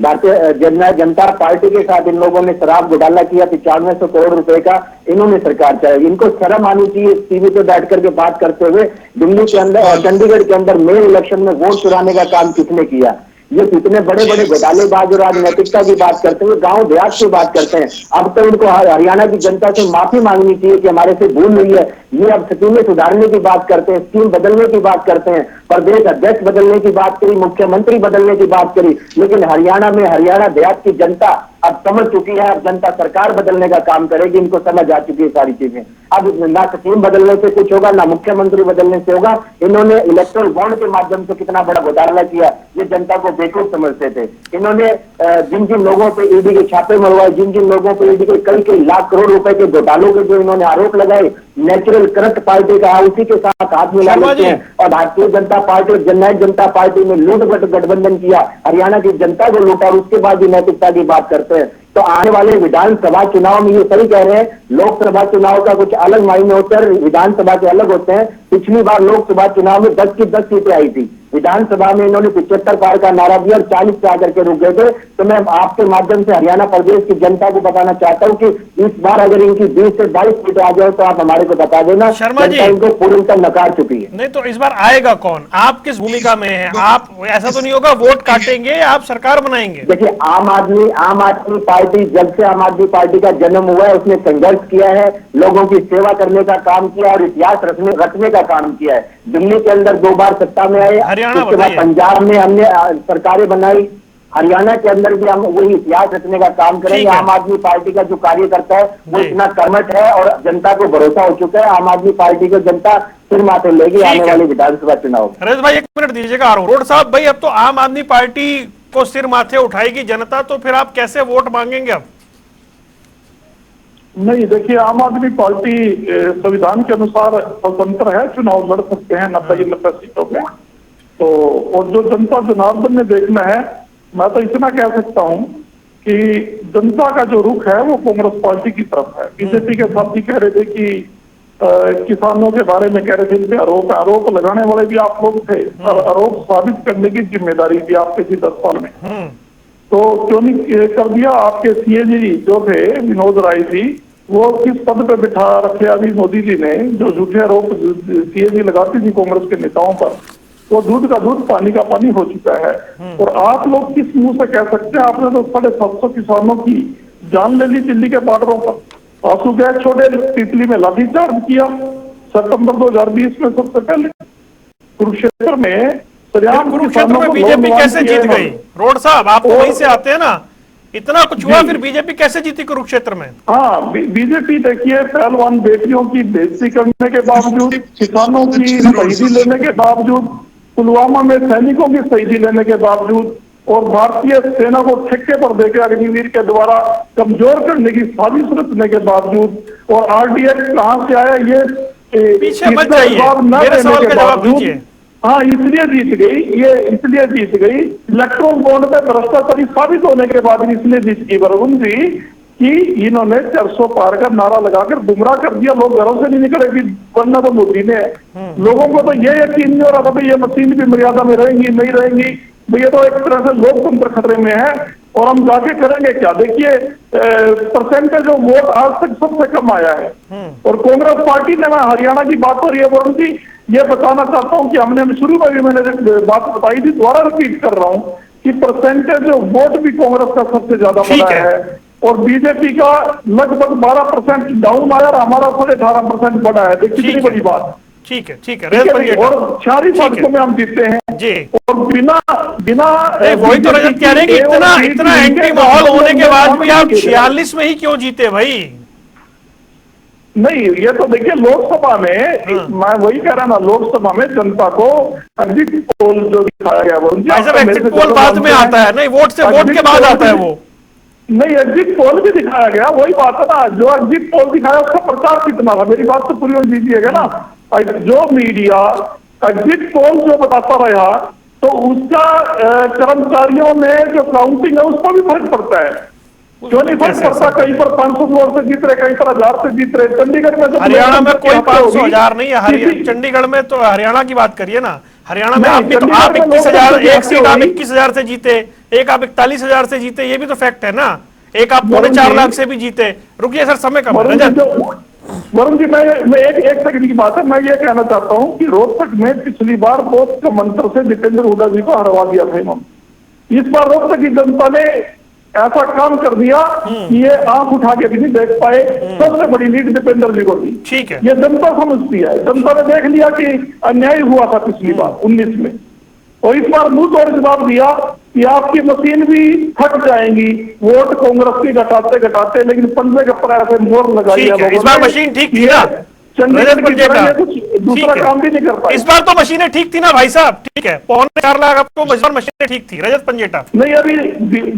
भारतीय जनता पार्टी के साथ इन लोगों ने शराब घोटाला किया, 9500 करोड़ रुपए का इन्होंने सरकार चलाई। इनको शर्म आनी चाहिए टीवी पे बैठ करके बात करते हुए। दिल्ली के अंदर और चंडीगढ़ के अंदर मेन इलेक्शन में वोट चुराने का काम किसने किया? ये कितने बड़े बड़े घोटालेबाज और राजनैतिकता की बात करते हुए गांव देहात की बात करते हैं। अब तो उनको हरियाणा की जनता से माफी मांगनी चाहिए कि हमारे से भूल हुई है। ये अब स्कीमें सुधारने की बात करते हैं, स्कीम बदलने की बात करते हैं, प्रदेश अध्यक्ष बदलने की बात करी, मुख्यमंत्री बदलने की बात करी, लेकिन हरियाणा में हरियाणा देहात की जनता अब समझ चुकी है। अब जनता सरकार बदलने का काम करेगी, इनको समझ आ चुकी है सारी चीजें। अब ना स्कीम बदलने से कुछ होगा, ना मुख्यमंत्री बदलने से होगा। इन्होंने इलेक्ट्रल बॉन्ड के माध्यम से कितना बड़ा घोटाला किया, ये जनता को बेवकूफ समझते थे। इन्होंने जिन जिन लोगों पे ईडी के छापे मरवाए, जिन जिन लोगों पे ईडी के कई लाख करोड़ रुपए के घोटालों के जो इन्होंने आरोप लगाए, नेचुरल करप्ट पार्टी का उसी के साथ हाथ मिला लेते हैं। और भारतीय जनता पार्टी और जननायक जनता पार्टी ने लूट गठबंधन किया, हरियाणा की जनता को लूटा और उसके बाद भी नैतिकता की बात करते हैं। तो आने वाले विधानसभा चुनाव में ये सही कह रहे हैं, लोकसभा चुनाव का कुछ अलग मायने होते हैं, विधानसभा के अलग होते हैं। पिछली बार लोकसभा चुनाव में 10 की 10 सीटें आई थी, विधानसभा में इन्होंने 75 पार का नारा दिया और 40 पे आकर के रुक गए थे। तो मैं आपके माध्यम से हरियाणा प्रदेश की जनता को बताना चाहता हूं कि इस बार अगर इनकी 20 से 22 सीटें आ जाए तो आप हमारे को बता देना। शर्मा जी, इनको पूर्णतः नकार चुकी है। नहीं तो इस बार आएगा कौन? आप किस भूमिका में हैं? आप ऐसा तो नहीं होगा वोट काटेंगे, आप सरकार बनाएंगे? देखिए, आम आदमी पार्टी, जब से आम आदमी पार्टी का जन्म हुआ है, उसने संघर्ष किया है, लोगों की सेवा करने का काम किया और इतिहास रखने का काम किया है। दिल्ली के अंदर 2 बार सत्ता में आए, उसके बाद पंजाब में हमने सरकारें बनाई, हरियाणा के अंदर भी हम वही इतिहास रखने का काम करेंगे। आम आदमी पार्टी का जो कार्यकर्ता है वो इतना कर्मठ है और जनता को भरोसा हो चुका है। आम आदमी पार्टी को जनता सिर माथे लेगी आने वाले विधानसभा चुनाव। रजत भाई 1 मिनट दीजिएगा। रोड साहब, भाई अब तो आम आदमी पार्टी को सिर माथे उठाएगी जनता, तो फिर आप कैसे वोट मांगेंगे अब? नहीं, देखिए, आम आदमी पार्टी संविधान के अनुसार स्वतंत्र है, चुनाव लड़ सकते हैं 90 सीटों पे। तो और जो जनता जनार्दन में देखना है, मैं तो इतना कह सकता हूं कि जनता का जो रुख है वो कांग्रेस पार्टी की तरफ है। बीजेपी के साथी कह रहे थे कि किसानों के बारे में कह रहे थे, इन पे आरोप लगाने वाले भी आप लोग थे और आरोप साबित करने की जिम्मेदारी भी आपके थी 10 साल में। तो क्यों नहीं कर दिया? आपके सीएजी जो थे विनोद राय जी, वो किस पद पे बिठा रखे अभी मोदी जी ने, जो झूठे आरोप सीएजी लगाती थी कांग्रेस के नेताओं पर, वो दूध का दूध पानी का पानी हो चुका है। और आप लोग किस मुंह से कह सकते हैं? आपने तो 750 किसानों की जान ले ली दिल्ली के बॉर्डरों पर, आंसू गैस छोड़े, तितली में लाठीचार्ज किया सितंबर 2020 में। सबसे पहले कुरुक्षेत्र में बीजेपी कैसे जीत गई? रोड साहब, आप वहीं से आते हैं ना, इतना कुछ हुआ, फिर बीजेपी कैसे जीती कुरुक्षेत्र में? हाँ, बीजेपी देखिए, पहलवान बेटियों की बेइज्जती करने के बावजूद, किसानों की शहीदी लेने के बावजूद, पुलवामा में सैनिकों की शहीदी लेने के बावजूद और भारतीय सेना को ठेके पर देकर अग्निवीर के द्वारा कमजोर करने की साजिश रचने के बावजूद, और आरडीएक्स कहां से आया ये पीछे मत जाइए, मेरे सवाल का जवाब दीजिए। हाँ, इसलिए जीत गई, ये इसलिए जीत गई, इलेक्ट्रल बॉन्ड पे भ्रष्टाचारी साबित होने के बाद इसलिए जीत गई वरुण जी, कि इन्होंने 400 पार का नारा लगाकर गुमराह कर दिया, लोग घरों से नहीं निकले कि वरना तो मोदी ने। लोगों को तो ये यकीन नहीं हो रहा था भाई ये मशीन भी मर्यादा में रहेंगी नहीं रहेंगी, भाई ये तो एक तरह से लोकतंत्र खतरे में है और हम जाके करेंगे क्या। देखिए परसेंटेज ऑफ वोट आज तक सबसे कम आया है और कांग्रेस पार्टी ने, मैं हरियाणा की बात हो रही है वरुण जी, ये बताना चाहता हूँ कि हमने शुरू में भी मैंने बात बताई थी, दोबारा रिपीट कर रहा हूँ कि परसेंटेज ऑफ वोट भी कांग्रेस का सबसे ज्यादा बड़ा है और बीजेपी का लगभग 12% डाउन आया और हमारा 18.5% बढ़ा है। देखिए कितनी बड़ी बात। ठीक है और 46 में हम जीतते हैं जी। और बिना वही तो रजत कह रहे हैं कि इतना एंटी माहौल होने के बाद भी आप 46 में ही क्यों जीते भाई? नहीं, ये तो देखिए लोकसभा में मैं वही कह रहा ना, लोकसभा में जनता को एग्जिट पोल जो दिखाया गया वो एग्जिट पोल बाद में आता है, नहीं वोट के बाद आता है वो। नहीं, एग्जिट पोल भी दिखाया गया, वही बात है ना, जो एग्जिट पोल दिखाया उसका प्रचार कितना था, मेरी बात तो पूरी हो दीजिएगा ना। जो मीडिया एग्जिट पोल जो बताता रहा तो उसका कर्मचारियों में जो काउंटिंग है उस पर भी फर्क पड़ता है, क्यों नहीं फर्क पड़ता? कहीं पर 500 वोट से जीत रहे, कहीं पर 1000 से जीत रहे। चंडीगढ़ में हरियाणा में कोई 500,000 नहीं है, चंडीगढ़ में तो हरियाणा की बात करिए ना, हरियाणा में आप 21,000, एक सीट आप 21,000 से जीते, एक आप 41,000 से जीते, ये भी तो फैक्ट है ना, एक आप 4.25 लाख से भी जीते। रुकिए सर, समय कम है। वरुण जी, मैं एक सेकंड की बात है, मैं ये कहना चाहता हूँ कि रोहतक में पिछली बार बहुत के मंत्र से दीपेंद्र हुड्डा जी को हरवा दिया था इन्होंने। इस बार रोहतक की जनता ने ऐसा काम कर दिया कि ये आंख उठा के भी नहीं देख पाए, सबसे बड़ी लीड दीपेंद्र जी को दी। ठीक है, ये जनता समझती है, जनता ने देख लिया कि अन्याय हुआ था पिछली बार 19 में, और इस बार मुंह तोड़ जवाब दिया कि आपकी मशीन भी थक जाएंगी वोट कांग्रेस की घटाते घटाते, लेकिन पंजे के ऊपर ऐसे मोहर लगाई है। इस बार मशीन ठीक थी ना, चंडीगढ़ की तरह कुछ दूसरा काम भी नहीं कर पाए। इस बार तो मशीनें ठीक थी ना भाई साहब, ठीक है, 4.25 लाख आपको इस बार मशीनें ठीक थी। रजत पंजेटा, नहीं अभी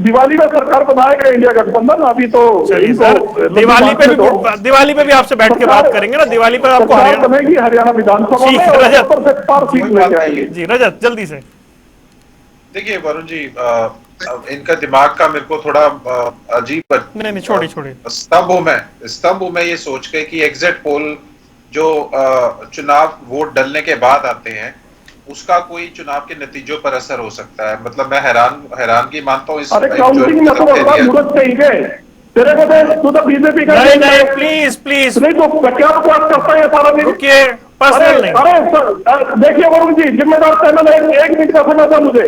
दिवाली में सरकार बनाएगा इंडिया गठबंधन, अभी तो दिवाली पे भी आपसे बैठ के बात करेंगे ना, दिवाली पर आपको हरियाणा बनेगी, हरियाणा विधानसभा में रजत जी, रजत जल्दी से। देखिए वरुण जी, इनका दिमाग का मेरे को थोड़ा अजीब नहीं छोड़िए स्तंभ हूं मैं ये सोच के कि एग्जिट पोल जो चुनाव वोट डलने के बाद आते हैं उसका कोई चुनाव के नतीजों पर असर हो सकता है। मतलब मैं हैरानगी मानता हूँ इस काउंटिंग में तो तेरे को तू तो बीजेपी का नहीं प्लीज नहीं तो क्या बात करता है सारा दिन। अरे देखिए वरुण जी, जिम्मेदार चैनल एक मिनट का समय था मुझे।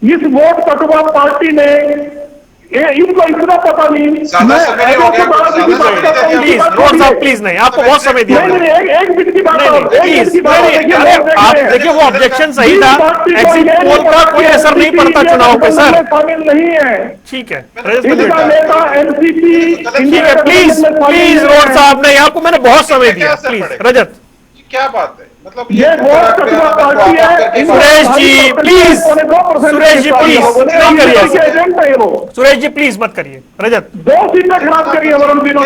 इस वोट कटवा पार्टी ने इनको इतना पता नहीं, प्लीज नहीं, आपको बहुत समय दिया। एक मिनट की बात, आप देखिए वो ऑब्जेक्शन सही था, एग्जिट पोल का कोई असर नहीं पड़ता चुनाव पे सर, शामिल नहीं है। ठीक है, इसका नेता एनसीपी, प्लीज रोड साहब नहीं, आपको मैंने बहुत समय दिया, प्लीज रजत। क्या बात है, मतलब ये वोट कटवा पार्टी है। सुरेश जी प्लीज, सुरेश जी प्लीज नहीं करिए, सुरेश जी प्लीज मत करिए। रजत 2 सीटें खराब करी है वरुण जी ने।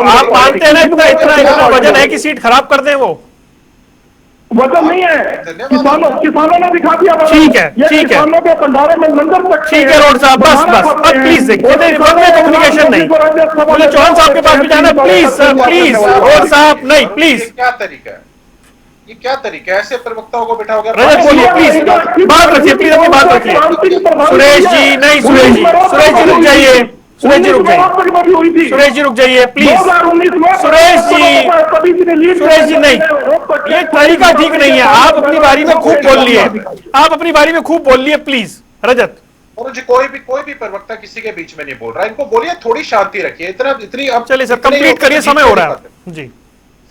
आप मानते हैं ना इतना वजन है कि सीट खराब कर दें? वो वजन नहीं है, किसानों ने दिखा दिया। ठीक है किसानों के भंडारे में लंगर तक। ठीक है रोड साहब, बस प्लीज कम्युनिकेशन नहीं, मुझे चौहान साहब के पास भी जाना, प्लीज रोड साहब नहीं, प्लीज। क्या तरीका है ये, क्या तरीका है? ऐसे प्रवक्ताओं को बिठाओगे? रजत बोलिए प्लीज, बात रखिए, प्लीज अपनी बात रखिए। सुरेश जी नहीं, सुरेश जी रुक जाइए, सुरेश जी रुक जाइए प्लीज। सुरेश जी नहीं, ये तरीका ठीक नहीं है। आप अपनी बारी में खूब बोल लिए, प्लीज रजत। और जी कोई भी प्रवक्ता किसी के बीच में नहीं बोल रहा, इनको बोलिए थोड़ी शांति रखिए। इतनी अब चलिए सर कंप्लीट करिए, समय हो रहा है जी।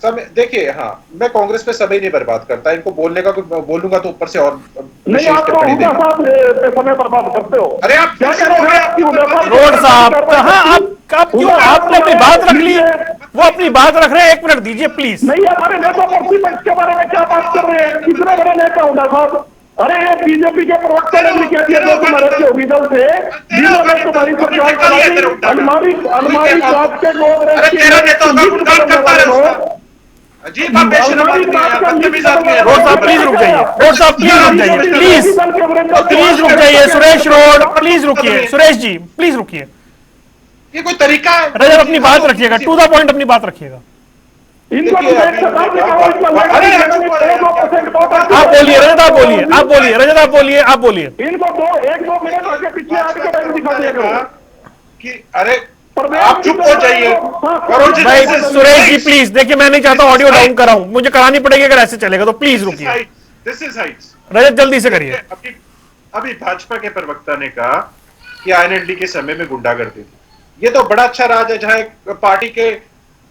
समय देखिए, हाँ मैं कांग्रेस पे समय नहीं बर्बाद करता, इनको बोलने का बोलूंगा तो ऊपर से और नहीं, आप समय बर्बाद करते हो। अरे आप क्या कह रहे हो रोड साहब? हाँ आप क्यों, आपने अपनी बात रख ली, वो अपनी बात रख रहे हैं, 1 मिनट दीजिए प्लीज। नहीं, हमारे नेता मंच के बारे में क्या बात कर रहे हैं? कितने बड़े नेता होगा साहब? अरे ये बीजेपी के प्रवक्ता ने भी क्या किया, जो तुम्हारे दल से जिन्होंने तुम्हारी सरकार चलाई, अलमारी बात के रोड साहब प्लीज रुक जाइए, सुरेश रोड प्लीज रुकिए, सुरेश जी प्लीज रुकिए। ये कोई तरीका है? रजत अपनी बात रखिएगा, टू द पॉइंट अपनी बात रखिएगा। इनको तो एक सरकार से कहो, इसमें लगा अरे दी, चुप हो जाइए। 2% वोट है। आप बोलिए रजत, आप बोलिए, आप बोलिए रजत, आप बोलिए, आप बोलिए। इनको 1-2 मिनट आगे पीछे आगे टाइम दिखा दिया करो कि अरे आप चुप हो जाइए। वरुण जी, भाई this is- Suresh ji please, देखिए मैं नहीं चाहता ऑडियो डाउन कराऊं, मुझे करानी पड़ेगी अगर ऐसे चलेगा तो प्लीज रुकिए। This is Heights. रजत जल्दी से करिए। अभी भाजपा के प्रवक्ता ने कहा कि आईएनएलडी के समय में गुंडागर्दी थी। ये तो बड़ा अच्छा राज है, जहां एक पार्टी के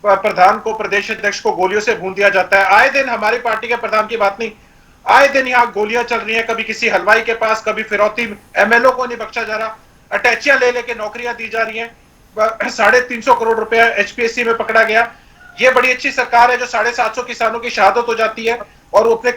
प्रधान को, प्रदेश अध्यक्ष को गोलियों से भून दिया जाता है। आए दिन हमारी पार्टी के प्रधान की बात नहीं, आए दिन यहाँ गोलियां चल रही हैं, कभी किसी हलवाई के पास, कभी फिरौती, एमएलओ को नहीं बख्शा जा रहा, अटैचियां ले लेके नौकरियां दी जा रही हैं। 350 करोड़ रुपया एचपीएससी में पकड़ा गया। ये बड़ी अच्छी सरकार है जो 750 किसानों की शहादत हो जाती है और अपने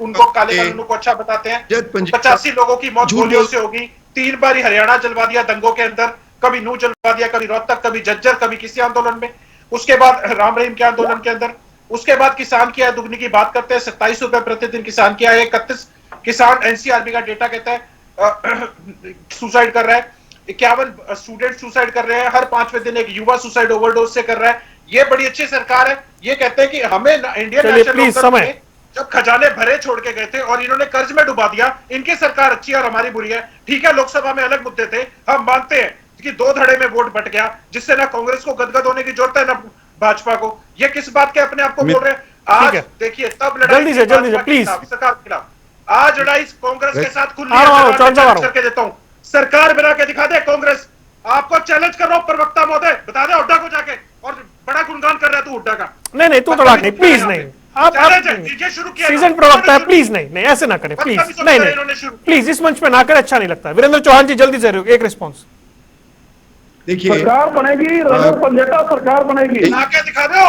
उनको काले कानूनों को अच्छा बताते हैं। 85 लोगों की मौत गोलियों से होगी। 3 बार हरियाणा जलवा दिया दंगों के अंदर, कभी नूह जलवा दिया, कभी रोहतक, कभी झज्जर, कभी किसी आंदोलन में। उसके बाद राम रहीम के आंदोलन के अंदर, उसके बाद किसान की आय दुगनी की बात करते हैं। 27 रुपए प्रतिदिन किसान की आय। 31 किसान, एनसीआरबी का डेटा कहता है, सुसाइड कर रहा है। 51 स्टूडेंट सुसाइड कर रहे हैं। हर 5वें दिन एक युवा सुसाइड ओवरडोज से कर रहा है। ये बड़ी अच्छी सरकार है। ये कहते हैं कि हमें इंडियन नेशनल लोकदल में जब खजाने भरे छोड़ के गए थे और इन्होंने कर्ज में डुबा दिया, इनकी सरकार अच्छी है और हमारी बुरी है। ठीक है, लोकसभा में अलग मुद्दे थे, हम मानते हैं कि 2 धड़े में वोट बट गया, जिससे ना कांग्रेस को गदगद होने की जरूरत है ना भाजपा को। ये किस बात के अपने आप को बोल रहे हैं? आज देखिए, तब लड़ाई जल्दी से प्लीज, सरकार के खिलाफ, आज लड़ाई कांग्रेस के साथ खुली करके देता हूं। सरकार बना के दिखा दे कांग्रेस। आपको चैलेंज कर रहा हूं प्रवक्ता महोदय, बता दे हुड्डा को जाके। और बड़ा गुणगान कर रहा है तू हुड्डा का। नहीं तू तड़ाक नहीं, प्लीज नहीं। आप शुरू किया, सीजन प्रवक्ता है, प्लीज नहीं ऐसे ना करें, प्लीज नहीं प्लीज, इस मंच पे ना करें, अच्छा नहीं लगता। वीरेंद्र चौहान जी जल्दी से एक रिस्पॉन्स। देखिए, सरकार बनेगी, रजत पंजेटा सरकार बनेगी। दिखा दो,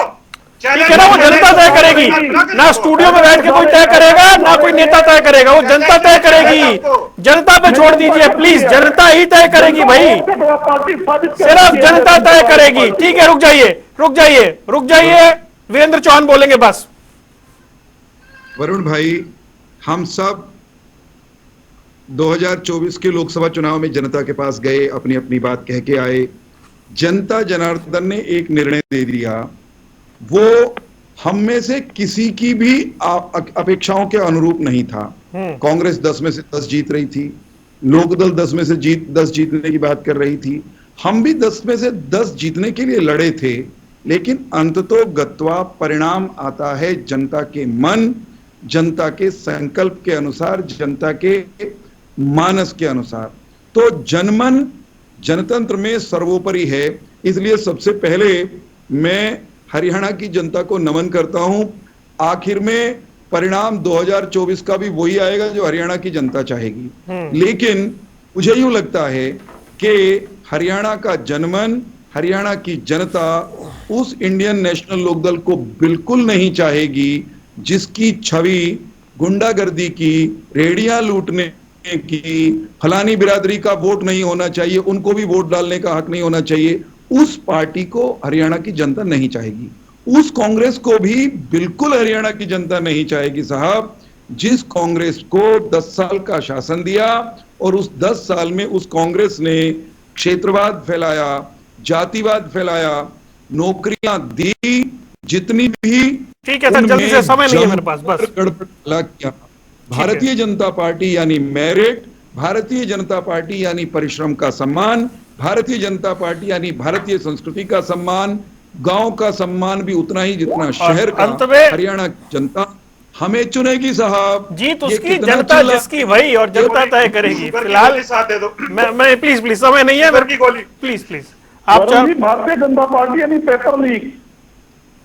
ठीक है ना, वो जनता तय करेगी ना। स्टूडियो में बैठ के कोई तय करेगा ना कोई नेता तय करेगा, वो जनता तय करेगी। जनता पे छोड़ दीजिए प्लीज, जनता ही तय करेगी भाई, सिर्फ जनता तय करेगी। ठीक है, रुक जाइए, वीरेंद्र चौहान बोलेंगे बस। वरुण भाई, हम सब 2024 के लोकसभा चुनाव में जनता के पास गए, अपनी अपनी बात कह के आए। जनता जनार्दन ने एक निर्णय दे दिया, वो हम में से किसी की भी अपेक्षाओं के अनुरूप नहीं था। कांग्रेस 10 में से 10 जीत रही थी, लोकदल 10 में से 10 जीतने की बात कर रही थी, हम भी 10 में से 10 जीतने के लिए लड़े थे। लेकिन अंततो गत्वा परिणाम आता है जनता के मन, जनता के संकल्प के अनुसार, जनता के मानस के अनुसार। तो जनमन जनतंत्र में सर्वोपरि है। इसलिए सबसे पहले मैं हरियाणा की जनता को नमन करता हूं। आखिर में परिणाम 2024 का भी वही आएगा जो हरियाणा की जनता चाहेगी। लेकिन मुझे यूं लगता है कि हरियाणा का जनमन, हरियाणा की जनता उस इंडियन नेशनल लोकदल को बिल्कुल नहीं चाहेगी जिसकी छवि गुंडागर्दी की, रेडियां लूटने की, फलानी बिरादरी का वोट नहीं होना चाहिए, उनको भी वोट डालने का हक नहीं होना चाहिए, उस पार्टी को हरियाणा की जनता नहीं चाहेगी। उस कांग्रेस को भी बिल्कुल हरियाणा की जनता नहीं चाहेगी साहब, जिस कांग्रेस को 10 साल का शासन दिया और उस 10 साल में उस कांग्रेस ने क्षेत्रवाद फैलाया, जातिवाद फैलाया, नौकरियां दी, जितनी भी। ठीक है सर, जल्दी से, समय नहीं है मेरे पास, बस। किया। भारतीय जनता पार्टी यानी मेरिट, भारतीय जनता पार्टी यानी परिश्रम का सम्मान, भारतीय जनता पार्टी यानी भारतीय संस्कृति का सम्मान, गांव का सम्मान भी उतना ही जितना शहर का। हरियाणा की जनता हमें चुनेगी साहब। जीत उसकी, जनता जिसकी वही, और जनता तय करेगी। फिलहाल मैं प्लीज समय नहीं है मेरी गोली, प्लीज आप। भारतीय जनता पार्टी यानी पेपर लीक।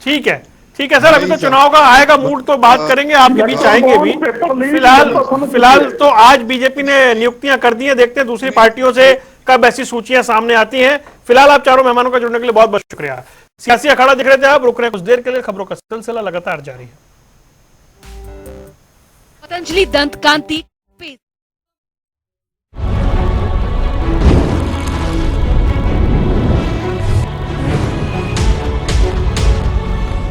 ठीक है सर, अभी तो चुनाव का आएगा मूड, तो बात करेंगे, आपके बीच आएंगे भी। फिलहाल तो आज बीजेपी ने नियुक्तियां कर दी हैं, देखते हैं दूसरी पार्टियों से कब ऐसी सूचियां सामने आती हैं। फिलहाल आप चारों मेहमानों का जुड़ने के लिए बहुत बहुत शुक्रिया। सियासी अखाड़ा दिख रहे थे आप, रुक रहे हैं कुछ देर के लिए, खबरों का सिलसिला लगातार जारी है। पतंजलि दंत कांति